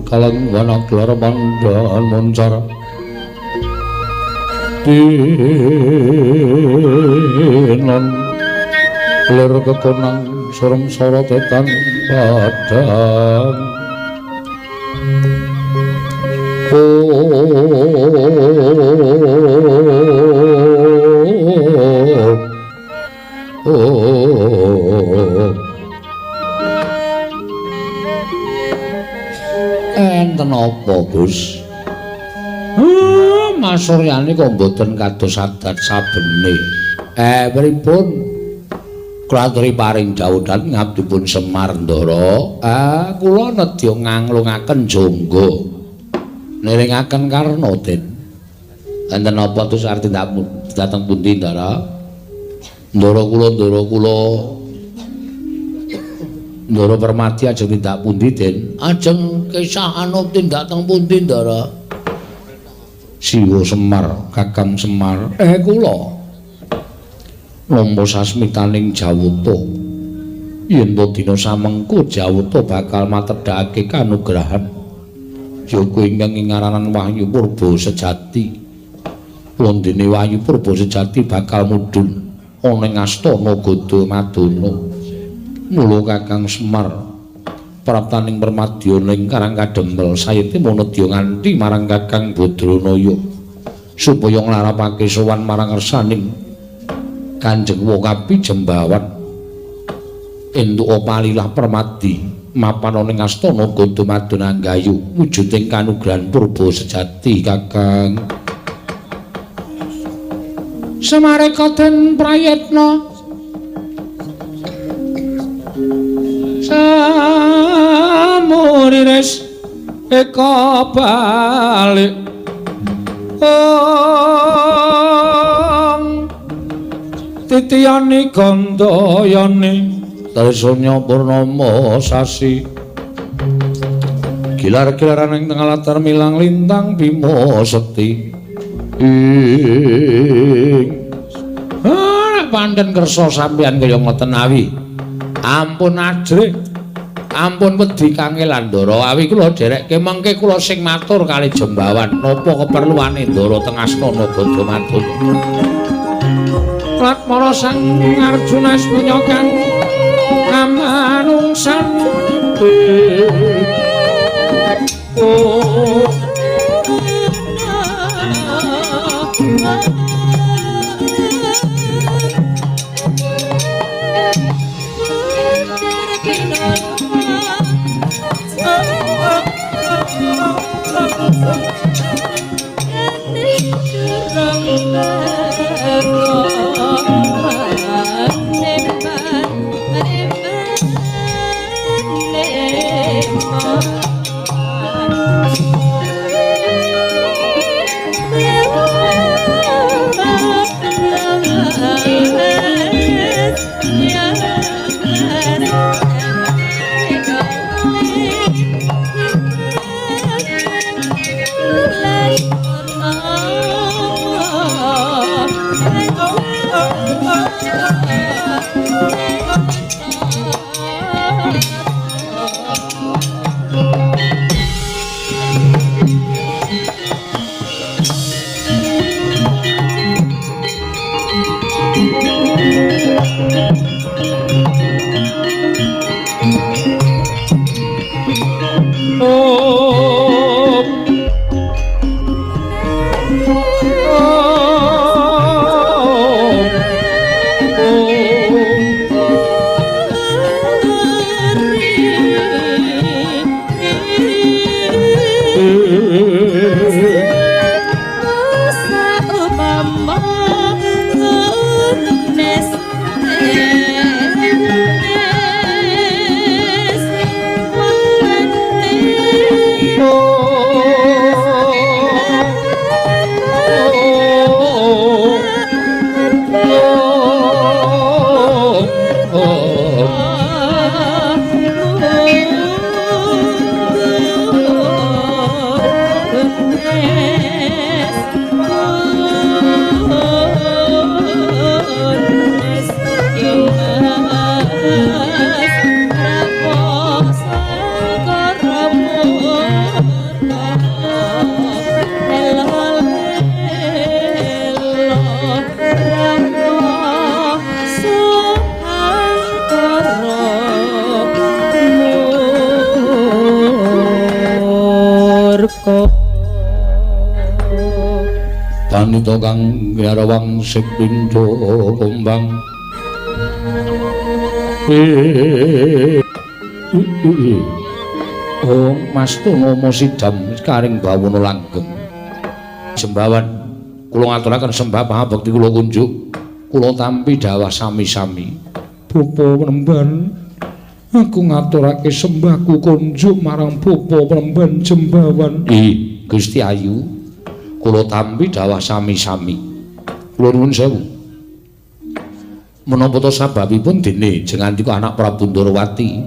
kalang wanak lara pandaan moncar dinan lir kekonang sorong sorotetan padang enten apa Gus? Mas Suryani kok mboten kados adat sabene. Pripun? Kula aturi paring dawuhan ngabdipun Semar Ndara. Kula nedya nganglungaken jangga. Niringaken karna Den. Enten apa terus arti dateng pundi Ndara? Ndara kula Ndara Permati ajeng tindak pundi, Den? Ajeng kesahan tindak teng pundi, Ndara? Siwa Semar, Kakang Semar. Kula Nampa sasmitaning Jawata. Yen to dina samengko Jawata bakal matedhakake kanugrahan. Yoko ingkang ngaranan Wahyu Purba sejati. Londene Wahyu Purba sejati bakal mudhun ana ing Astana Gada Madana. Mula Kakang Semar praptaning permadya ing Karang Kadempel sayete manadya nganti marang Kakang Badranaya supaya nglarapake sowan marang ngersaning Kanjeng Wokapi Jembawan entuk palilah permadi mapan ana ing Astana Gada Madana Gayu wujuding kanugrahan purba sejati Kakang. Samareka den prayitna samuriris eka balik titiyani gandayani Tresnya purnama sasi gilar-gilaran ing tengah latar milang lintang Bima Sekti pancen kersa sampeyan kaya ngoten awi. Ampun ajrih. Ampun wedi kangelan Ndara. Awi kula derekke mengke kula sing matur kali Jembawan napa keperluane Ndara teng Astana Gada Madana. Latmara Sang Arjuna punyakan amanungsan. Panita kang ngarawang sepindha kumbang Oh Mas Tunama Sidam karing bawana langgeng Jembawan kula ngaturaken sembah pangabekti kula kunjuk kula tampi dawah sami-sami Bapa Penemban aku ngaturake sembahku kunjuk marang Bapa Penemban Jembawan Gusti Ayu kula tampi dawah sami-sami kula nuwun sewu menapa to sababipun dene jeneng andika anak Prabu Ndarawati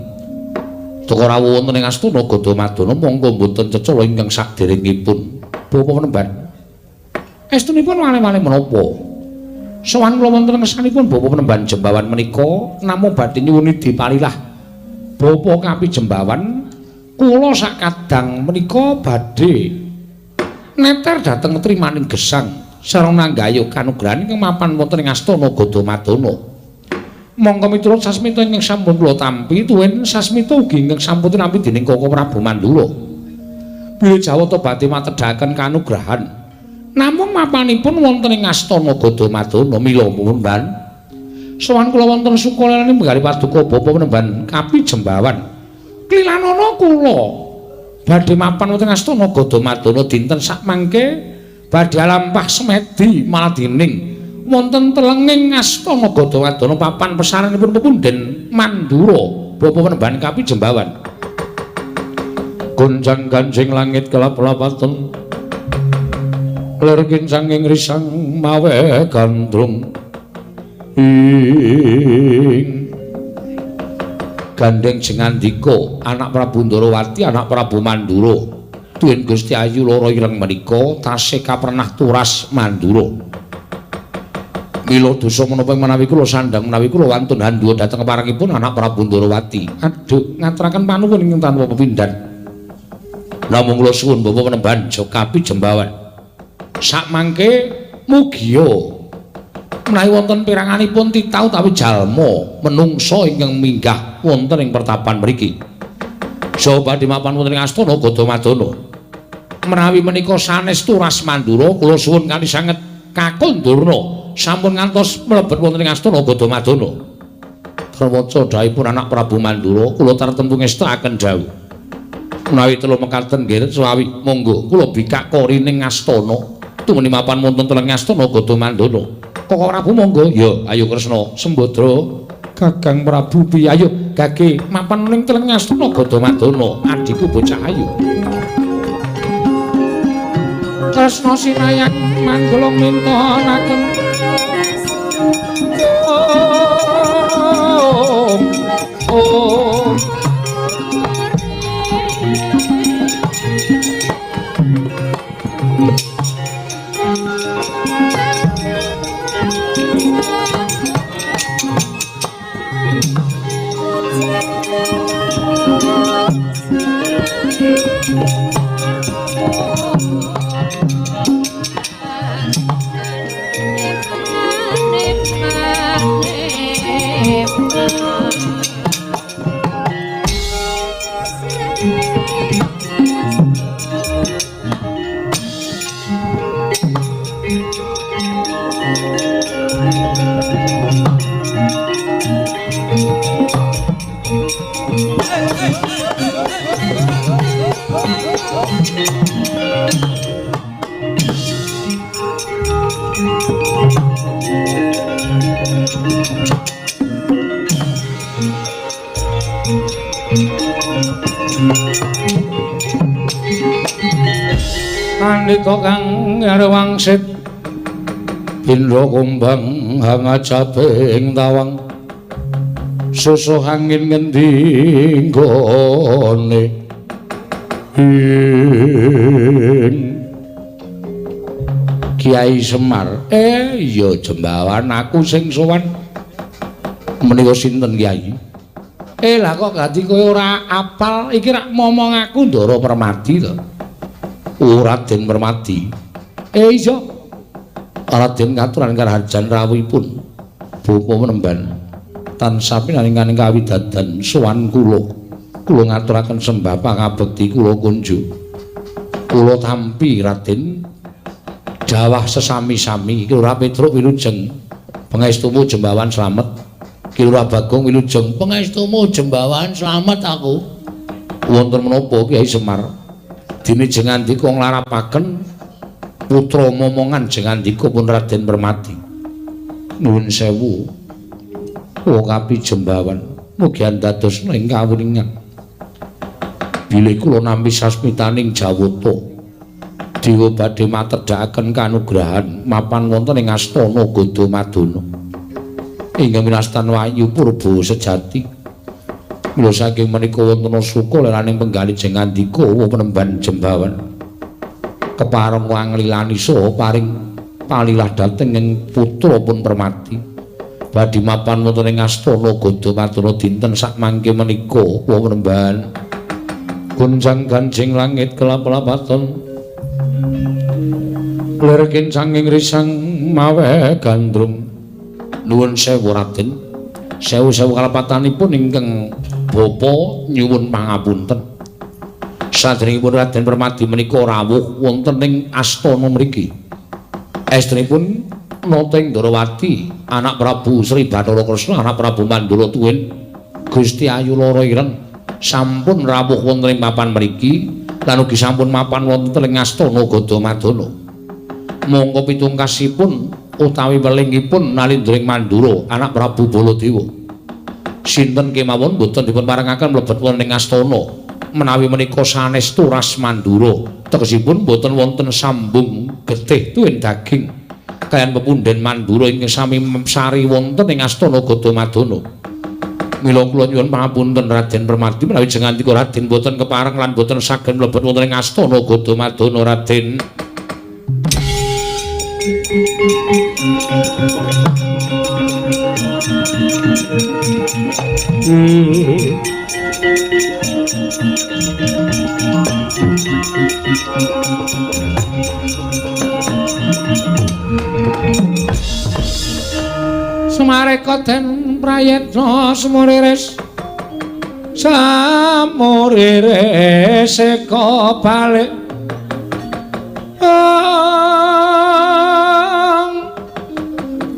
Teka rawuh wonten ing Astana Gadamadana monggo mboten cecala ingkang saderengipun Bapa Penemban. Estunipun malih-malih menapa? Sowan kula wonten ngersanipun Bapa Penemban Jembawan menika namung badhe nyuwuni dipalilah Bapa Kapi Jembawan kula sakadang menika badhe neter dhateng trimaning gesang sarana nggayuh kanugrahan ingkang mapan wonten ing Astana Gadamadana. Monggo miturut sasmita ingkang sampun kula tampi tuwin sasmita ugi ingkang sampun nampi dening Koko Prabu Mandura. Bilih Jawata badhe matedhaken kanugrahan namung mapanipun wonten ing Astana Gadamadana mila Penemban. Sowan kula wonten sukalanipun menggali paduka Bapa Penemban Kapi Jembawan. Klilanana kula badhe mapan wonten Astana Gadamadana dinten sakmangke badhe lampah semedi maladining wonten telenging Astana Gadamadana papan pesaranipun Pepunden Mandura Bapa Penemban Kapi Jembawan. Gonjang ganjing langit kelap-lapaten lir kincanging risang mawe gandrung ing gandeng jengandika anak Prabu Ndarawati anak Prabu Mandura tuwin Gusti Ayu lara ireng menika tasih kapernah turas Mandura. Mila dosa menapa menawi kula sandhang menawi kula wantun handhuwa dhateng parangipun anak Prabu Ndarawati. Aduh ngaturaken panuwun ingkang tanpa pepindhan. Namung kula suwun Bapa Penemban Kapi Jembawan. Sakmangke mugia menawi wonten piranganipun titah utawi jalma menungsa ingkang minggah wonten ing pertapan mriki. Saha badhe mapan wonten ing Astana Gadamadana. Menawi menika sanestu Ras Mandura kula suwun kanthi sanget Kakung Durna sampun ngantos mlebet wonten ing Astana Gadamadana. Krawaca dawuhipun anak Prabu Mandura kula tartemtu ngestakaken dawuh. Menawi telu mekaten nggih suawi monggo kula bikak korining astana tumeni mapan wonten teleng Astana Gadamadana. Koko Prabu monggo. Ya, ayo Kresna Sembadra. Kakang Prabu piye ayo gage mapan ning teleng Astana Gadamadana. Adhiku bocah ayu. Kresna sinayang manggala mintonaken. Oh. Andika kang ngarwangsit Indra kumbang hangajabing tawang susuh angin ngendi nggone Kiai Semar iya Jembawan aku sing sowan menika sinten Kiai lah kok ganti kowe ora apal iki rak momong aku Ndara Permadi to Raden Permadi. Iya. Raden katuran karajan rawuhipun Bapa Penemban. Tansah pinaringaning kawidadan sowan kula. Kula ngaturaken sembah pangabekti kula kunjuk. Kula tampi Raden dawah sesami-sami Ki Lurah Petruk wilujeng pangestumu Jembawan slamet. Ki Lurah Bagong wilujeng pangestumu Jembawan slamet aku. Wonten menapa Kiai Semar? Dene jengandika nglarapaken putra momongan jengandika pun Raden Permati. Nuwun sewu. Oh Kapi Jembawan, mugi andadosna ing kawuningan. Bilih kula nampi sasmitaning Jawata. Dewa badhe matedhakaken kanugrahan mapan wonten ing Astana Gadamadana. Inggih minastan wayu purba sejati. Mula saking menika wonten suka leraning penggali jeng andika penemban Jembawan. Kepareng wanglilani saha paring palilah dhateng ing putra pun Permati. Badhe mapan wonten ing astana Gadamadana dinten sak mangke menika penemban gunjang ganjing langit kelap-lapaton. Lerken sanging risang mawe gandrung. Nuwun sewu Raden. Sewu-sewu kalepatanipun ingkang Bapa nyuwun pangapunten. Sadèrèngipun Raden Permati menika rawuh wonten ing astana mriki. Estrinipun Noteng Darawati, anak Prabu Sri Bathara Kresna, anak Prabu Mandura Tuwin, Gusti Ayu Lara Ireng sampun rawuh wonten ing papan mriki lan ugi sampun mapan wonten ing astana Gadamadana. Monggo pitungkasipun utawi welingipun Nalindring Mandura, anak Prabu Baladewa. Sinten kemawon boten dipun parengaken mlebet wonten ing astana menawi menika sanestu ras Mandura tegesipun boten wonten sambung getih tuwin daging kayan pepunden Mandura ingkang sami sari wonten ing astana Gadamadana. Mila kula nyuwun pangapunten Raden Permati menawi jeng andika Raden boten kepareng lan boten saged mlebet wonten ing astana Gadamadana Raden. Sumareka den prayetna semuriris samuriris eka balik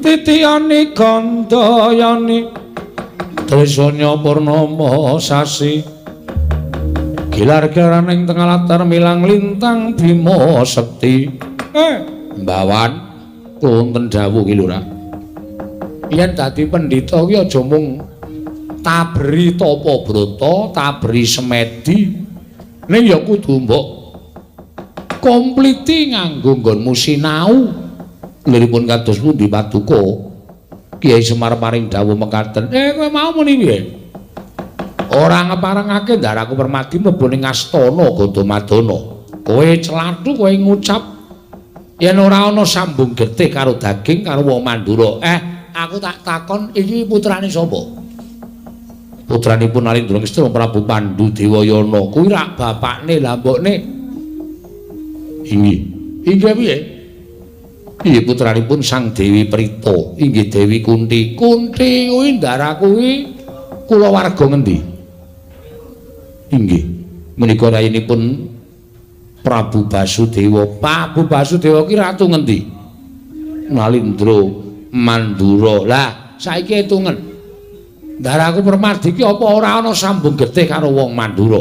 titiyani gandayani trisanya purnama sasi gilar-gilaraning tengah latar milang lintang Bima Sekti. Mbawan kula wonten dawuh ki lho Ra. Yen dadi pendhita ki aja mung tabri tapa brata, tabri semedi. Ning ya kudu mbok kompliti nganggo nggonmu sinau. Liripun kados pundi Paduka? Kiai Semar paring dawuh mekaten. Kowe mau muni piye? Ora ngeparengake Ndaraku Permati mlebu ning astana Gadamadana. Kowe celathu kowe ngucap yen ora ana sambung getih karo daging karo wong Mandura. Aku tak takon iki putrane sapa? Putranipun Nalindra Kresna Prabu Pandhu Dewayana. Kuwi rak bapakne lah mbokne. Inggih. Inggih piye? Piye putranipun Sang Dewi Prita? Inggih Dewi Kunti. Kunti kuwi Ndaraku kuwi kulawarga ngendi? Inggih. Menika rayinipun Prabu Basudewa. Prabu Basudewa ki ratu ngendi? Nalindra Mandura. Lah, saiki etungen. Ndaraku Permadi ki apa ora ana sambung getih karo wong Mandura?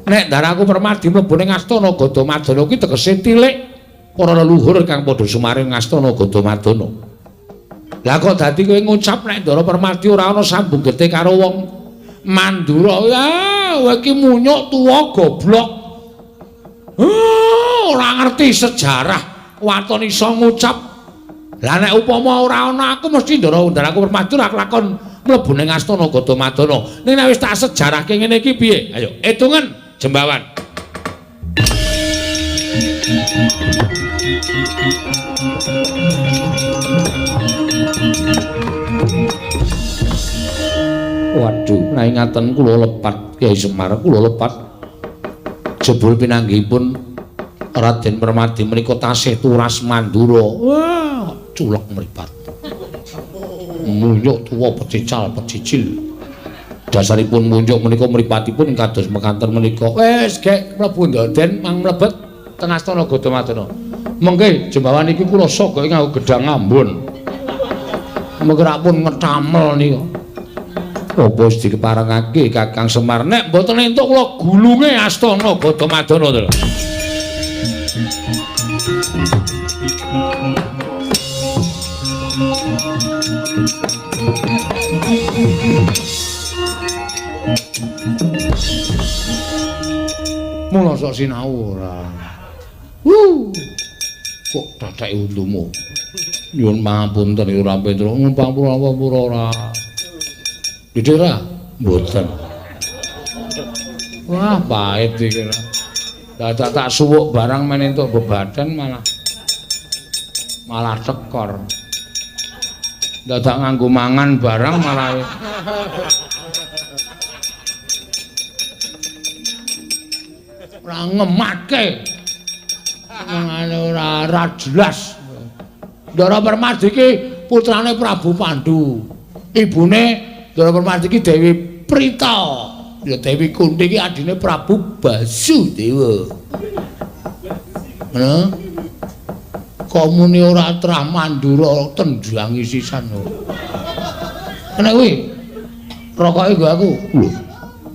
Nek Ndaraku Permadi mlebu ning astana Gadamadana ki tegese tilik para leluhur kang padha sumaring astana Gadamadana. Lah kok dadi kowe ngucap nek Ndara Permadi ora ana sambung getih karo wong Mandura? Ya, kowe iki munyuk tuwa goblok. Ora ngerti sejarah, waton iso ngucap. Lah nek upama ora ana aku mesti Ndaraku Permadi ora kelakon mlebu ning astana Gadamadana. Ning nek wis tak sejarahke ngene iki piye? Ayo, etungan Jembawan. Waduh, nek ngaten kula lepat Kyai Semar, kula lepat. Jebul pinanggihipun Raden Permadi menika tasih turas Mandura. Wah, culek mripat. Munyuk tuwa pecical-pecicil. Dasaripun munyuk menika mripatipun kados mekaten menika. Wis gek mlebu ndoden mang mlebet teng astana Gadamadana. Mengke Jembawan iki kula sok kok nganggo gedang ambon. Mengke rapun ngetamel nika. Apa wis dikeparengake Kakang Semar nek mboten entuk kula gulunge astana Gadamadana to. Mula sok sinau ora. Kok dadak untumu. Nyuwun pangapunten ora Petruk, ngampura ora. Didera. Mboten. Wah, pahit iki. Dadak tak suwuk barang men entuk bebadan malah tekor. Dadak nganggo mangan barang malah ora ngemake. Mangane ora jelas. Ndara Permadi iki putrane Prabu Pandhu. Ibune Ndara Permadi iki Dewi Prita. Ya Dewi Kunti iki adine Prabu Basudewa. Ngono. Komune ora trah Mandura tendhangi sisan. Kena kuwi. Rokoke nggo aku. Lho,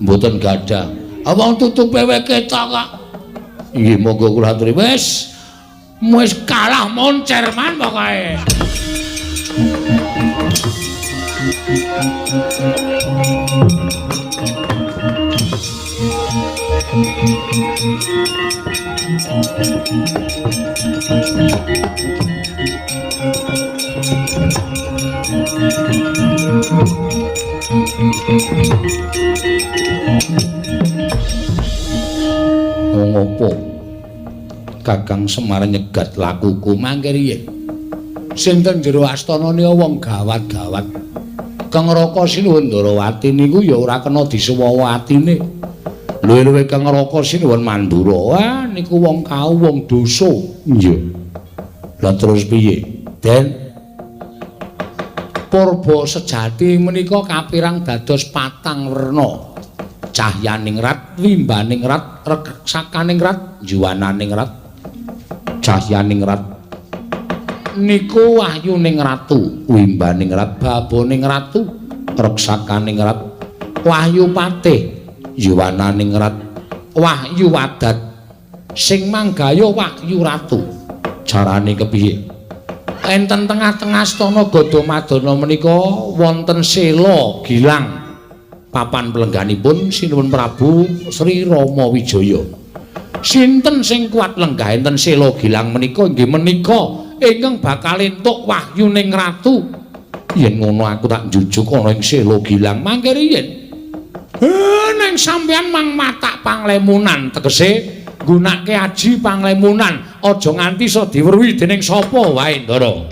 mboten gadah. Awang tutupe wae ketok kok. Nggih, monggo kula aturi. Wis kalah moncerman pokoke. Ngopo Kakang Semar nyegat lakuku mangke riye sinten jero astanane wong gawat-gawat Kang Raka Sinuwun Ndarawati niku ya ora kena disuwawa atine luwih-luwih Kang Raka Sinuwun Mandura wah niku wong kau wong dosa iya lha terus piye Den Purba sejati menika kapirang dados patang werna cahyaning rat, wimbaning rat, reksakaning rat, juwananing rat, cahyaning rat. Niku wahyuning ratu, wimbaning rat, baboning ratu, reksakaning rat, wahyu patih, juwananing rat, wahyu wadat, sing manggaya wahyu ratu. Carane kepiye? Enten tengah-tengah stana Gadamadana menika wonten sela gilang. Papan pelengganipun Sinuwun Prabu Sri Rama Wijaya. Sinten sing kuat lenggah enten sela gilang menika inggih menika ingkang bakal entuk wahyuning ratu. Yen ngono aku tak njujuk ana ing sela gilang mangke riyen. Ning sampeyan mang matak panglemunan tegese nggunakake aji panglemunan aja nganti iso diweruhi dening sapa wae Ndara.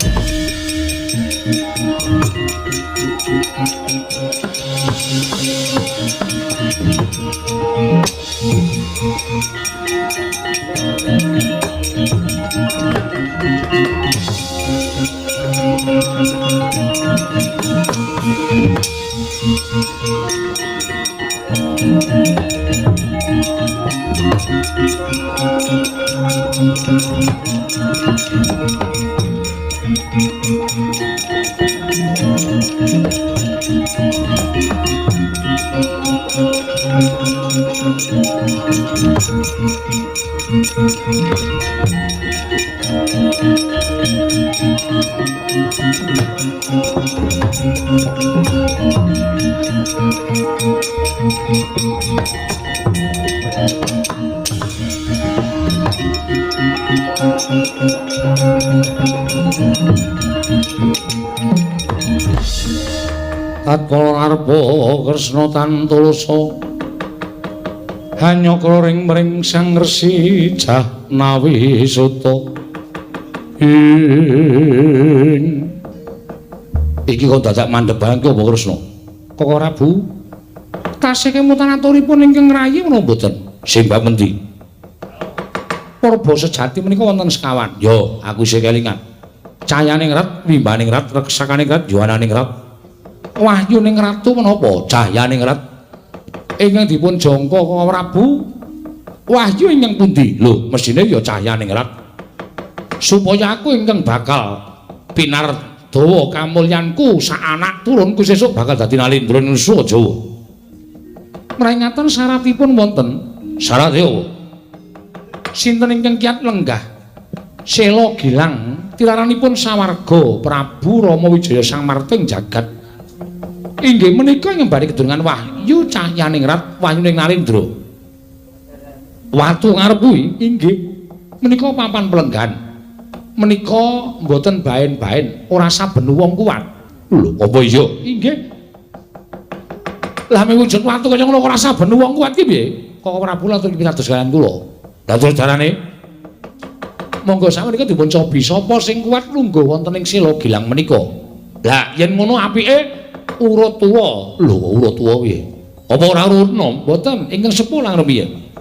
Tatkala arpa Kresna tantulsa hanya kloring mring Sang Resi Jahnawi Suta iki kok dadak mandhep bae apa Kresna kok ora Bu tasih kemutan aturipun ingkang rayi menapa mboten simbah mendi Purba sejati menika wonten sekawan yo aku isih kelingan cayaning rat wimbaning rat reksakaning rat juwananing rat wahyuning ratu menapa cahyaning rat ingkang dipun jangka Kang Prabu wahyu ingkang pundi lho mesine ya cahyaning rat supaya aku ingkang bakal pinardawa kamulyanku sak anak turunku sesuk bakal dadi nalindra nusa Jawa mrengaten syaratipun wonten syarat yo sinten ingkang kiyat lenggah sela gilang tiraranipun sawarga Prabu Rama Wijaya Sang Marting Jagat inggih menika ing badhe kedunungan wahyu cahyaning rat wahyuning nalindra watu ngarep kuwi inggih menika papan pelenggan menika mboten baen-baen ora saben wong kuat lho apa iya inggih Lah miwujud watu kaya ngono ora saben wong kuat ki piye? Kok Prabu latur pitados kalian kula. Lah terus darane monggo sakmenika dipun cobi sapa sing kuat lungguh wonten ing Sela Gilang menika. Lah yen ngono apike urut tuwa. Lho urut tuwa piye? Apa ora urut nom? Mboten, ingkang sepuh lang rumiyin.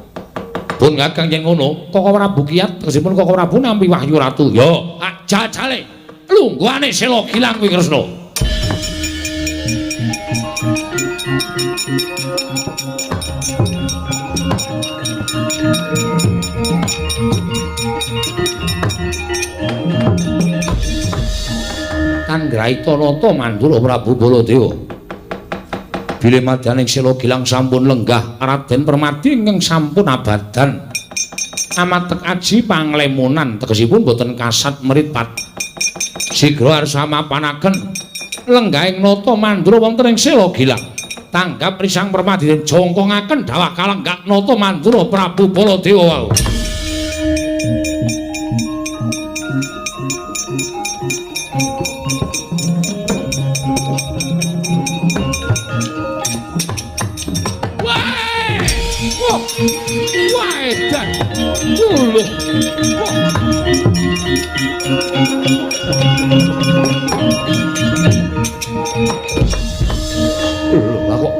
Pun Kakang yen ngono, Koko Prabu kiat tegesipun Koko Prabu nampi wahyu ratu. Yo, jajale lungguhane Sela Gilang kuwi Kresna. Kanggrahitanata Mandura Prabu Baladewa. Bilih madyaning Sela Gilang sampun lenggah Raden Permadi ingkang sampun abadan. Amatek aji panglemonan tegesipun boten kasat meripat. Sigra arsa mapanaken lenggahing nata Mandura wonten ing Sela Gilang. Tanggap risang Permadi den jongkongaken dawah kalenggak nata Mandura Prabu Baladewa wau. Wah, edan. Lho. Lah kok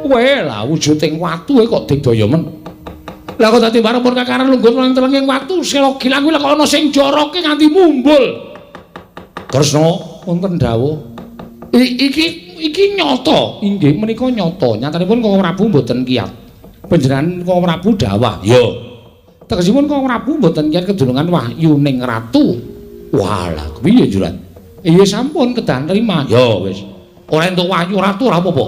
wae lah wujuding watu kok digdaya men. Lah kok dadi bareng pun kakaran lungguh nang telenging watu Sela Gilang kuwi lek ana sing joroke nganti mumbul. Kresna wonten dawuh. Iki nyata, inggih menika nyata. Nyatanipun Koko Prabu mboten kiyat. Panjenengan Koko Prabu dawah. Ya. Tegesipun Koko Prabu mboten kiyat kedunungan wahyuning ratu. Walah, piye juran? Iya sampun kedah nrima. Ya wis. Ora entuk wahyu ratu ora apa-apa.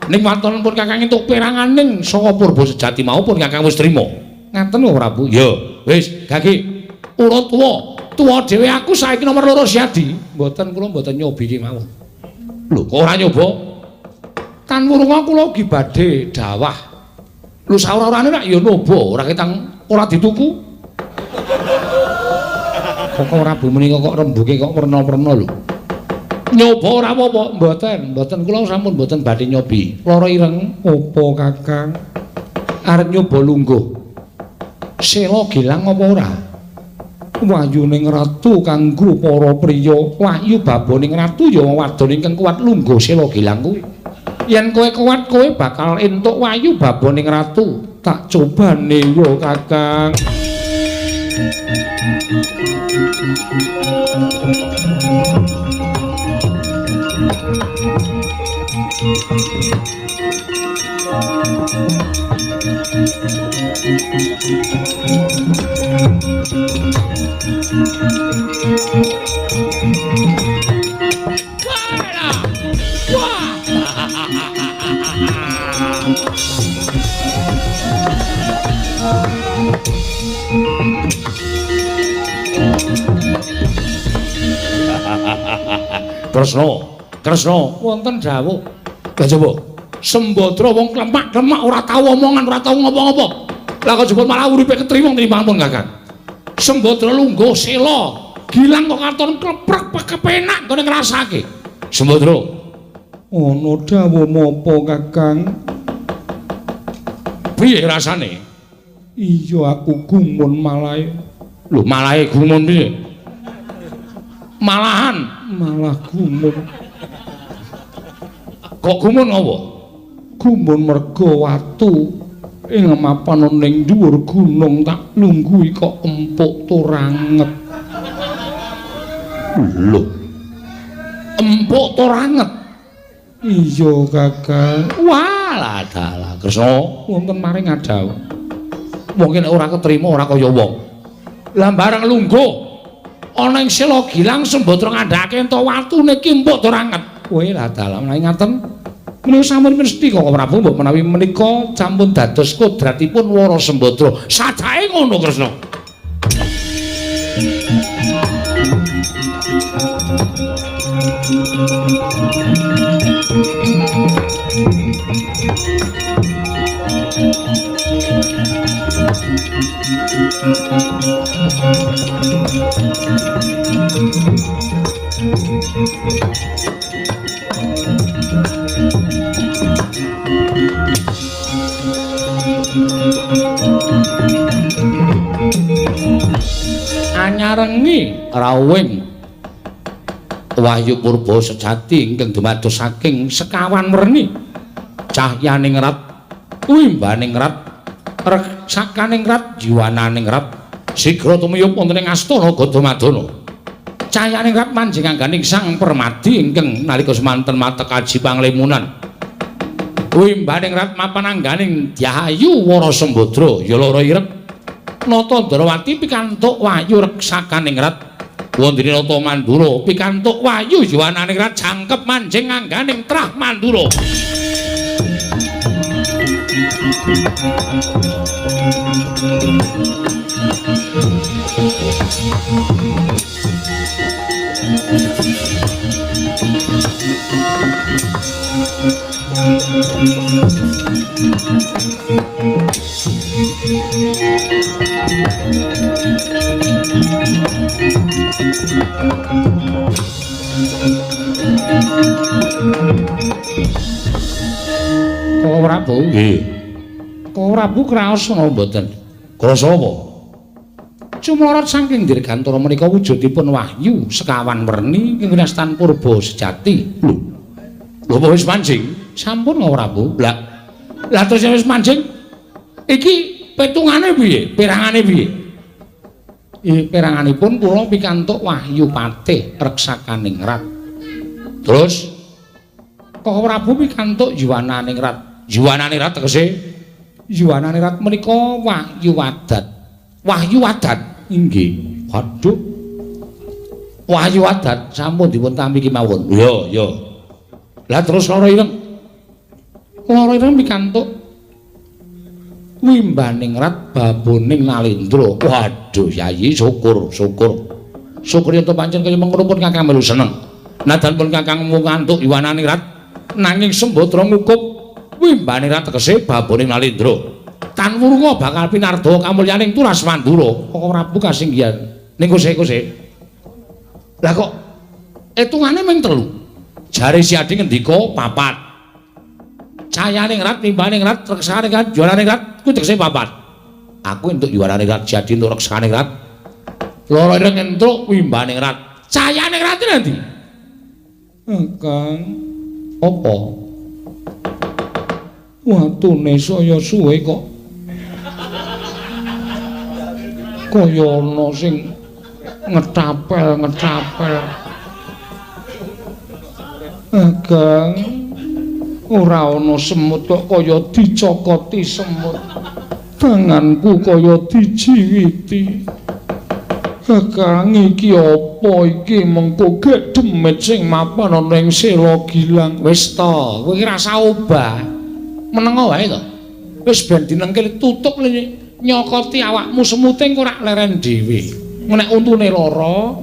Ning waton pun Kakang entuk peranganing saka purba sejati maupun Kakang wis trima. Ngaten lho Prabu. Ya, wis, gage. Urut tuwa dhewe aku saiki nomor 2 Siadi. Mboten kula mboten nyobi iki mawon. Lho, kok ora nyoba? Kan wurunga kula ugi badhe dawah. Lho saora-orane nek ya nyoba, ora ketang ora dituku. Kok ora bu menika kok rembuge kok werna-werna lho. Nyoba ora apa-apa, mboten kula sampun mboten badhe nyobi. Lara ireng apa Kakang? Arep nyoba lungguh. Sela Gilang apa ora? Wahyuning ratu kanggo para priya, wahyu baboning ratu ya wadon ingkang kuat lungguh Sela Gilang kuwi. Yen kowe kuat kowe bakal entuk wahyu baboning ratu. Tak cobane yo Kakang. Kresna wonten dawuh. Lah coba Sembadra wong klemak-klemak ora tau omongan, ora tau ngopo-ngopo. Lah kok jebul malah uripe ketrima pun Kakang. Sembadra lungguh Sela Gilang kok katon kleprek kepenak kene ngrasake. Sembadra ana dawuh napa Kakang? Piye rasane? Iya aku gumun malahe. Lho malahe gumun piye? Malah gumun. Kok gumun apa? Gumun merga watu ing mapan ning dhuwur gunung tak lungguhi kok empuk tur anget. Lho. Empuk tur anget. Iya Kakang. Walah dalah Kresna wonten maring adhawu. Mungkin ora ketrima ora kaya wong. Lah bareng lungguh ana ing Sela Gilang Sembadra ngandhake entuk watune ki empuk tur anget. Kowe lah dalam menawi ngaten menika sampun mesti Koko Prabu mbok menawi menika sampun dados kodratipun Wara Sembadra. Sajae ngono Kresna. nyarengi rawuhing wahyu purba sejati ingkang dumados saking sekawan werni cahyaning rat wimbaning rat reksakaning rat jiwananing rat sigra tumiyup wonten ing astana Gadamadana cahyaning rat manjing angganing Sang Permadi ingkang nalika semanten matekaji panglimunan wimbaning rat mapan angganing Dyayu Wara Sembadra ya lara ireng nata Ndrawati pikantuk wahyu reksakaning rat wondene nata Mandura pikantuk wahyu jiwananing rat jangkep manjing angganing trah Mandura Kala Prabu nggih. Kala Prabu kraos napa mboten? Krasa apa? Cumorot saking dirgantara menika wujudipun wahyu sekawan werni ing winastan purba sejati. Lho apa wis manjing? Sampun Kala Prabu. Lah terus wis manjing. Iki petungane piye? Perangane piye? Peranganipun kula pikantuk wahyu patih reksakaning rat. Terus Kala Prabu pikantuk jiwananing rat. Jiwananing rat tegese jiwananing rat menika wahyu wadat. Wahyu wadat inggih. Waduh. Wahyu wadat sampun dipun tampi kemawon. Ya. Lah terus lara ireng. Lara ireng pikantuk wimbaning rat baboning Nalendra. Waduh, Yayi syukur. Syukur yen to pancen kaya mengkono pun Kakang melu seneng. Nadan pun Kakang mung ngantuk jiwananing rat nanging Sembadra ngukup wimbaning rat tegese baboning Nalendra. Tan wurunga bakal pinarda kamulyaning Turas Mandura. Kok Prabu kasinggihan. Ning kose. Lah kok etungane mung 3. Jare si Adi ngendika 4. Cayaning rat, wimbaning rat, reksakaning rat, juwananing rat kuwi tegese 4. Aku entuk juwananing rat, Jadi entuk reksakaning rat. Lara ireng entuk wimbaning rat. Cayaning rat nanti. Kang apa? Watune saya suwe kok. Kaya ana sing ngetapel. Kang ora ana semut kok kaya dicokoti semut. Tanganku kaya dijiwiti. Kakang iki apa iki mengko gek demit sing mapan ana ing Sela Gilang. Wis to, kowe iki rasa obah. Menengo wae to. Wis ben dinengkil tutuk nyokoti awakmu semute engko rak leren dhewe. Nek untune lara,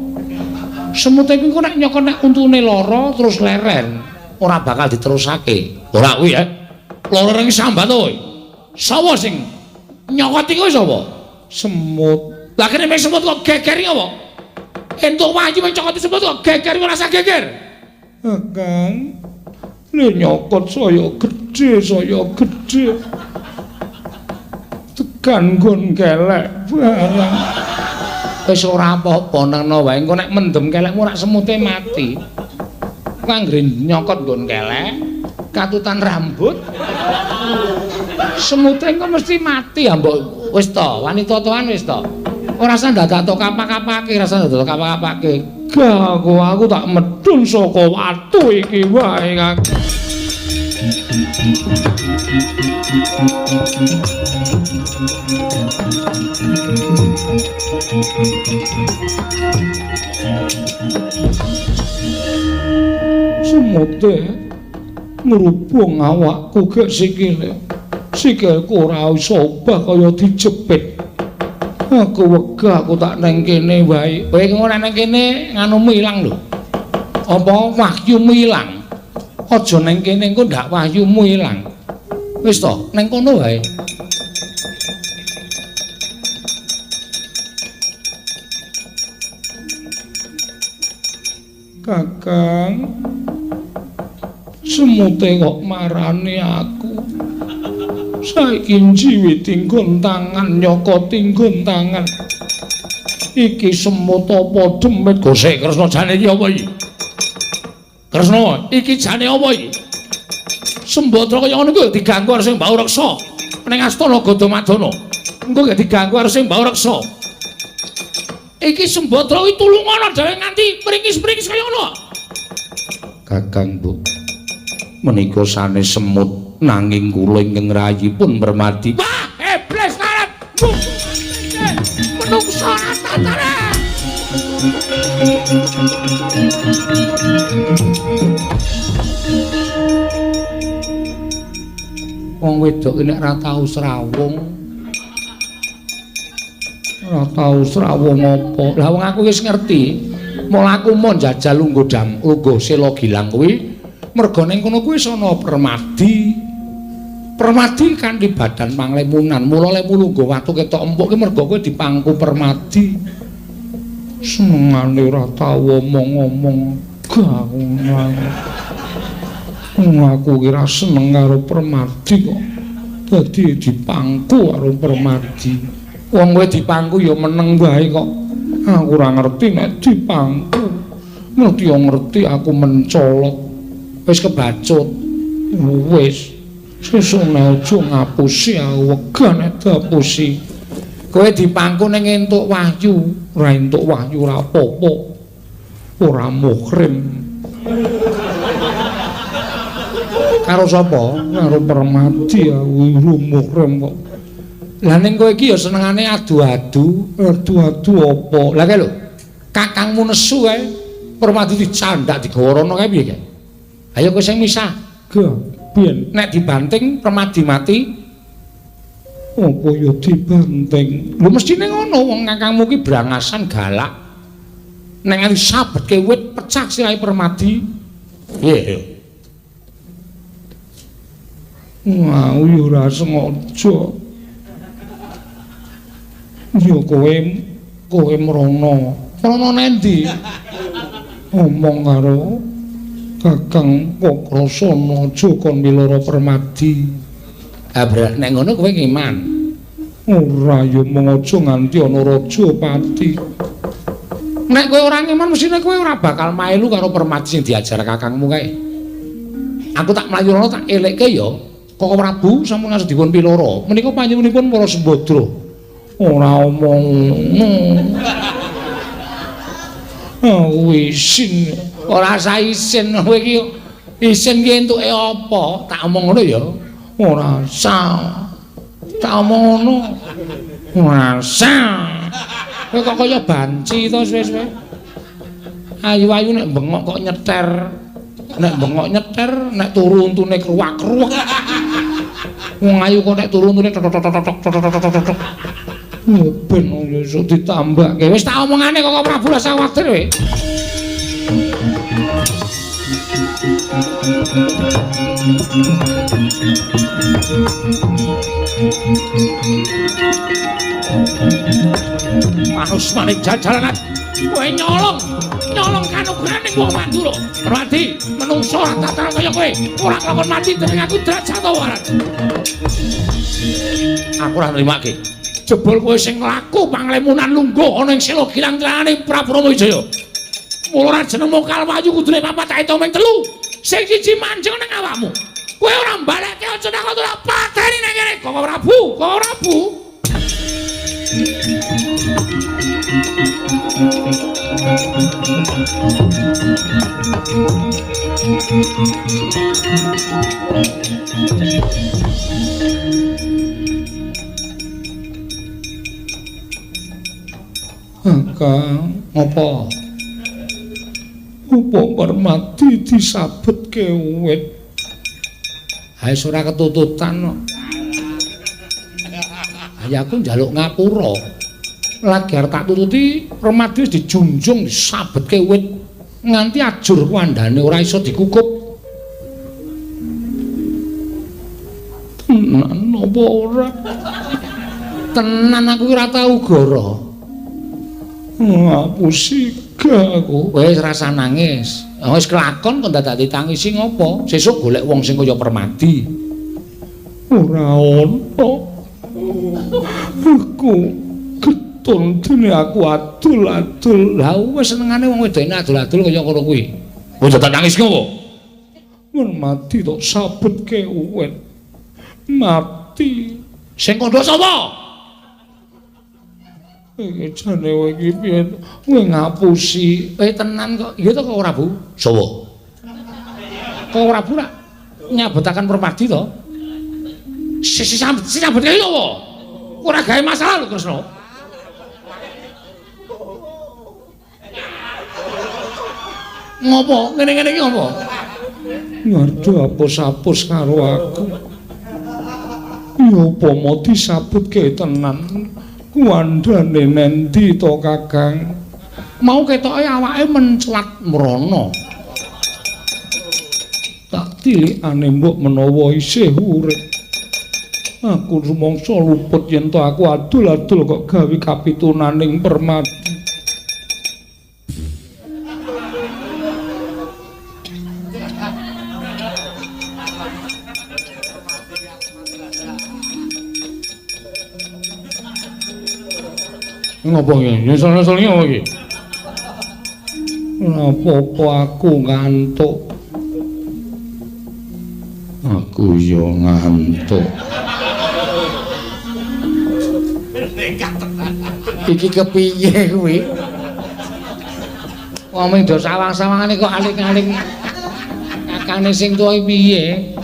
semute engko nek nyokot nek untune lara terus leren, ora bakal diterusake. Ora kuwi ya. Lara ring sambat to kowe. Sapa sing nyokoti kowe sapa? Semut. Lah kene mek semut kok gegeri apa? Entuk wahyu mek cokoti semut kok gegeri ora rasa geger. Kang. Lha nyokot saya gedhe. Tekan nggon kelek barang. Wis ora apa-apa nengno wae engko nek mendem kelekmu rak semute mati. Kanggre nyokot nggon kelek, katutan rambut. Semute engko mesti mati ya mbok. Wis to, wanita toan wis to. Ora usah dadak kapak-kapake, Gak aku tak medun saka watu iki wae, Kang. Semute ngrubung awakku gek sikile. Sikilku ora iso obah kaya dijepit. Aku wegah aku tak nang kene wae. Kowe ora nang kene nganu ilang lho. Apa wahyumu ilang? Aja nang kene engko ndak wahyumu ilang. Wis to, nang kono wae. Kakang, semute kok marani aku. Saiki njiwiti nggon tangan nyokoti nggon tangan. iki semut apa demit gosek Kresna jane iki apa iki? Kresna, iki jane apa iki? Sembadra kaya ngono kuwi diganggu karo sing Mbah Reksa ning Astana Gadamadana. Engko gak diganggu karo sing Mbah Reksa. Iki Sembadra kuwi tulungono dhewe nganti mringis-mringis kaya ngono. Kakang, Bu. Menika sanes semut nanging kula ingkang rayipun Permadi. Wah, iblis karep. Menungso tatare. Wong wedok nek ora tau srawung. Ora tau srawung apa? Lah wong aku wis ngerti. Mula aku mau njajal lungguh Sela Gilang kuwi merga ning kono kuwi ana Permadi. Permadi kanthi badan panglemunan. Mula lemu lungguh watu ketok empuk ki merga kowe dipangku Permadi. Senengane ora tau omong-omong gawungan. Aku kira seneng karo Permadi kok. Dadi dipangku karo Permadi. Wong kowe dipangku ya meneng wae kok. Aku ora ngerti nek dipangku. Ngerti yo ngerti aku mencolot. Wis kebacut. Wis. Sesuk aja ngapusi aku wegah nek diapusi. Kowe dipangku ning entuk wahyu, ora entuk wahyu ora apa-apa. Ora muhrim. Karo sapa? Karo Permadi aku muhrim kok. Lah ning kowe iki ya senengane adu-adu apa? Lah kae lho. Kakangmu nesu kae Permadi dicandak digorono kae piye kae? Ayo kowe sing misah. Ga, piye? Nek dibanting Permadi mati. Apa ya dibanting? Lho mestine ngono wong kakangmu ki brangasan galak. Nek nganti sabetke wit pecah sirahe Permadi. Piye? Wah, yo ora sengaja. Yo kowe mrono. Mrono nendi? Omong karo Kakang Kokrasana aja kon miloro Permadi. Abrak nek ngono kowe ngiman. Ora yo mung aja nganti ana raja pati. Nek kowe ora ngiman mesine kowe ora bakal melu karo Permadi sing diajar kakangmu kae. Aku tak mlayu rono tak elekke ya. Kok Prabu sampun ngarep dipun piloro. Menika panjenenganipun para Sembadra. Ora omong. Oh, isin. Ora sa isin kowe iki. Isin ki entuke apa? Tak omong ngono ya. Ora sa. Tak omong ngono. Ora sa. Kowe kok kaya banci to suwe-suwe. Ayu-ayu nek bengok kok nyeter. Nek bengok nyeter, nek turu untune kruwak-kruwak. Wong ayu kok nek turu untune tok. Ben esuk ditambahke. Wis tak omongane kok Prabu lah sawatir kowe. Manus maning jajalanan kowe nyolong kanugrahaning wong Mandura. Permadi, menungso ora tataran kaya kowe, ora kelakon mati dening aku derajat waran. Aku ora nrimake. Jebul kowe sing laku panglemunan lungguh ana ing Sela Gilang tlanane Prabu Ramawijaya. Mula ora jenengmu Kalwayu kudune papat ae tomeng telu. Sing siji manjing ning awakmu. Kowe ora mbaleke aja takon ora pateni nang kene. Kok Prabu, kok Prabu. Kang, apa? Apa Permadi disabetke wit? Hae ora ketututan kok. Ya aku njaluk ngapura. Lagi arep tak tututi, Permadi wis dijunjung disabetke wit nganti ajur kuandane ora iso dikukup. Tenan apa ora? Tenan aku ora tau goro. Ngapusi aku. Wis rasa nangis. Wis kelakon kok dadak ditangisi ngopo? Sesuk golek wong sing kaya Permadi. Ora ono. Aku Atur dene aku adul-adul. Lah wis senengane wong wedok adul-adul kaya ngono kuwi. Wis tak nangis ngopo? Mun mati tok sabutke uwen. Mati. Sing kandha sapa? Iki jane kowe iki piye? Kowe ngapusi. Tenan kok. Iya to kok ora, Bu? Sapa? Kok ora Bu ra nyabetaken Permadi to? Si nyabetke iki apa? Ora gawe masalah lho Kresna. Ngopo? Ngene-ngene iki ngopo? Ngardo apus-apus karo aku. Ya apa mau disabutke tenan? Kuandane nendi to Kakang? Mau ketoke awake menclat mrono. Tak tilikane mbok menawa isih urip. Aku rumangsa luput yen to aku adul-adul kok gawe kapitunaning Permadi. Ngopo iki? Nyesel-nyesel iki apa iki? Apa-apa aku ngantuk. Aku yo ngantuk. Iki kepiye kuwi? Wong do sawang-sawangane kok aling-aling kakane sing tuwa piye?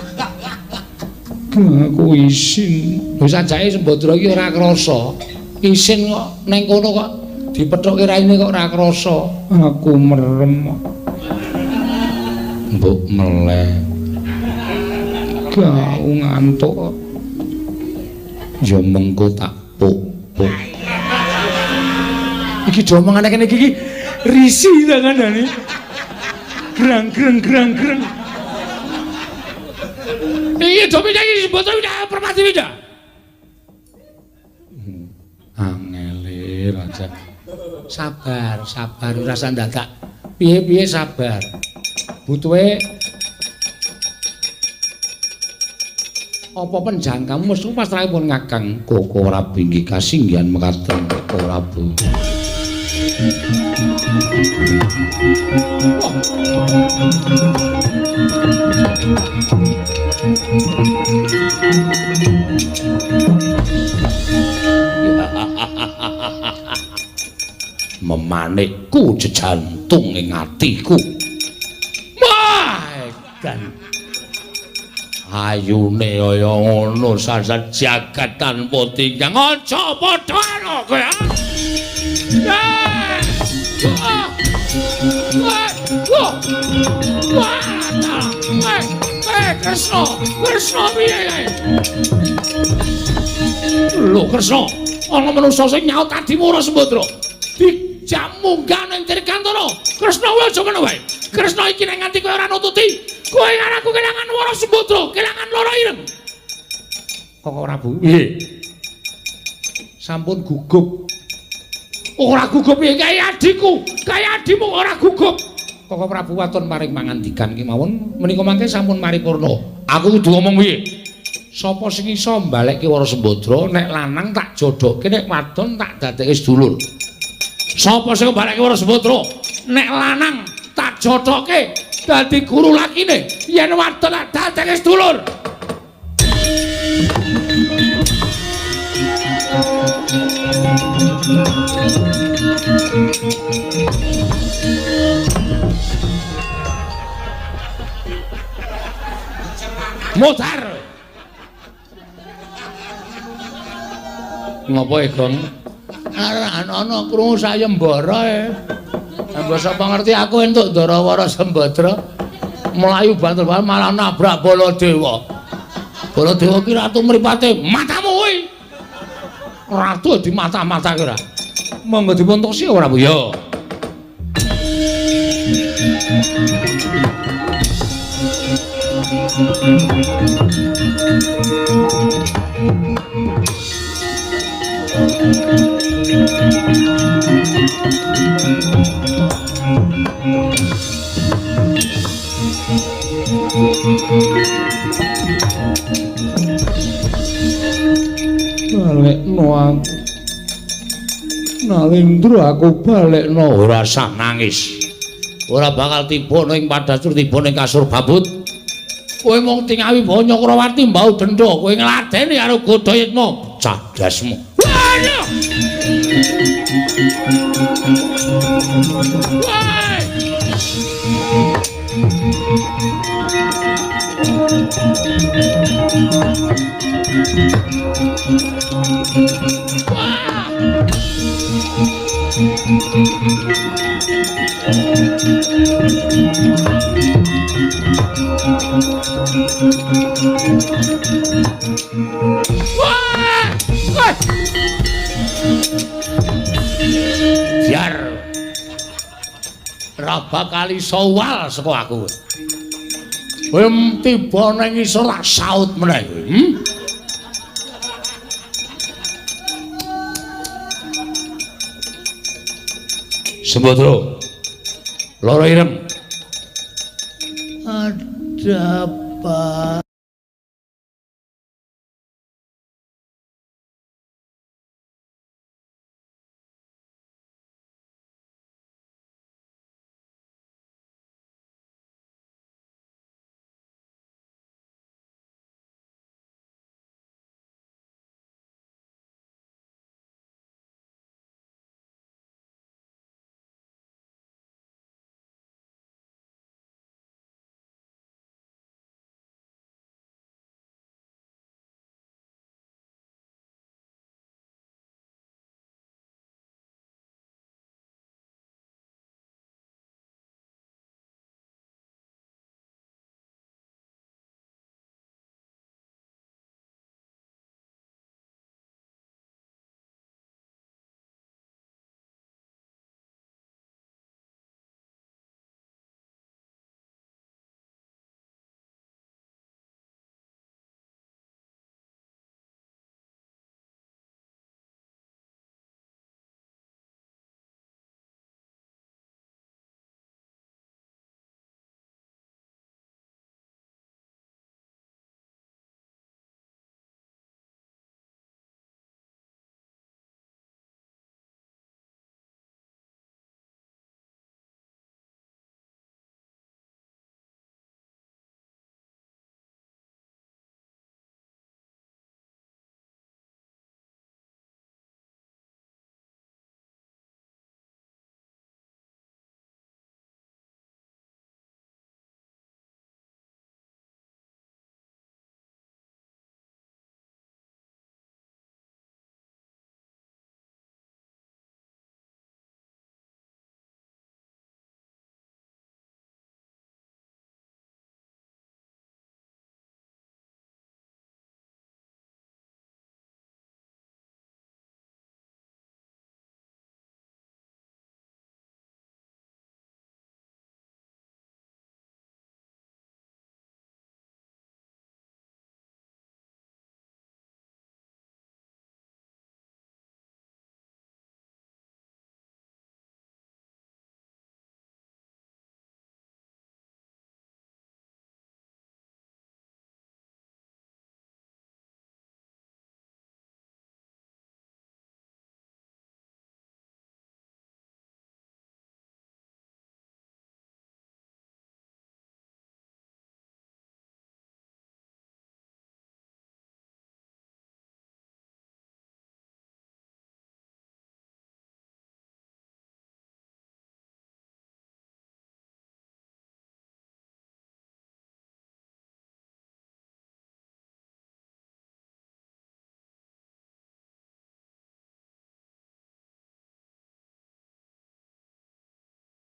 Aku isin. Wis ajake Sembadra iki ora krasa. Isin kok neng kono kok dipethokke raine kok ora krasa. Aku merem. Mbok meleh. Gak ngantuk. Ya mengko tak puk-puk. Iki domongane kene iki risi ta kandhane. Grang-greng. Iki domine iki Sembadra pindah Permadi pindah. Angele Raja. Sabar ora usah dadak. Piye-piye sabar. Butuhe apa penjangkamu mesti pasrahipun Kakang Koko Prabu inggih kasinggihan mekaten Koko Prabu. Memanikku jejantung ing atiku. Maedan ayune kaya ngono sasat jagat tanpa tingkang aja padha karo kowe. Kresna piye? Lho Kresna, ana manusa sing nyaut adimu ora Sembadra. Dijamu ning Dirgantara. Kresna kuwi aja ngono wae. Kresna iki nek nganti kowe ora nututi, kowe karo aku kelangan Wara Sembadra, kelangan lara ireng. Kok ora Bu? Piye? Sampun gugup. Ora gugup piye kaya adikku, kaya adimu ora gugup. Koko Prabu waton maring mangandikan kemawon menika mangke sampun maripurna. Aku kudu ngomong piye? Sapa sing iso mbalekke Wara Sembadra nek lanang tak jodokke nek wadon tak dadekke sedulur. Sapa sing mbalekke Wara Sembadra nek lanang tak jodokke dadi guru lakine yen wadon tak dadekke sedulur. Motar. Ngopo e, Gong? Ana krungu sayembara e. Mbok sapa ngerti aku entuk Ndarawara Sembadra. Melayu bantul malah nabrak Baladewa. Baladewa ki ratu mripate matamu kuwi. Ratu di mata-mata ki ora. Monggo dipuntosi ora Bu ya. Balekno aku. Nalendra aku balekno ora usah nangis. Ora bakal tiba ning Padasur tiba ning kasur babut. Kowe mung tingawi bawa Nyakrawati mbau denda, kowe ngladeni karo Godayitna cadasmu. Waduh. Biar raba kali sawal saka aku. Kowe tiba ning isor tak saut meneh kowe. Sembodro. Loro ireng. Ada apa?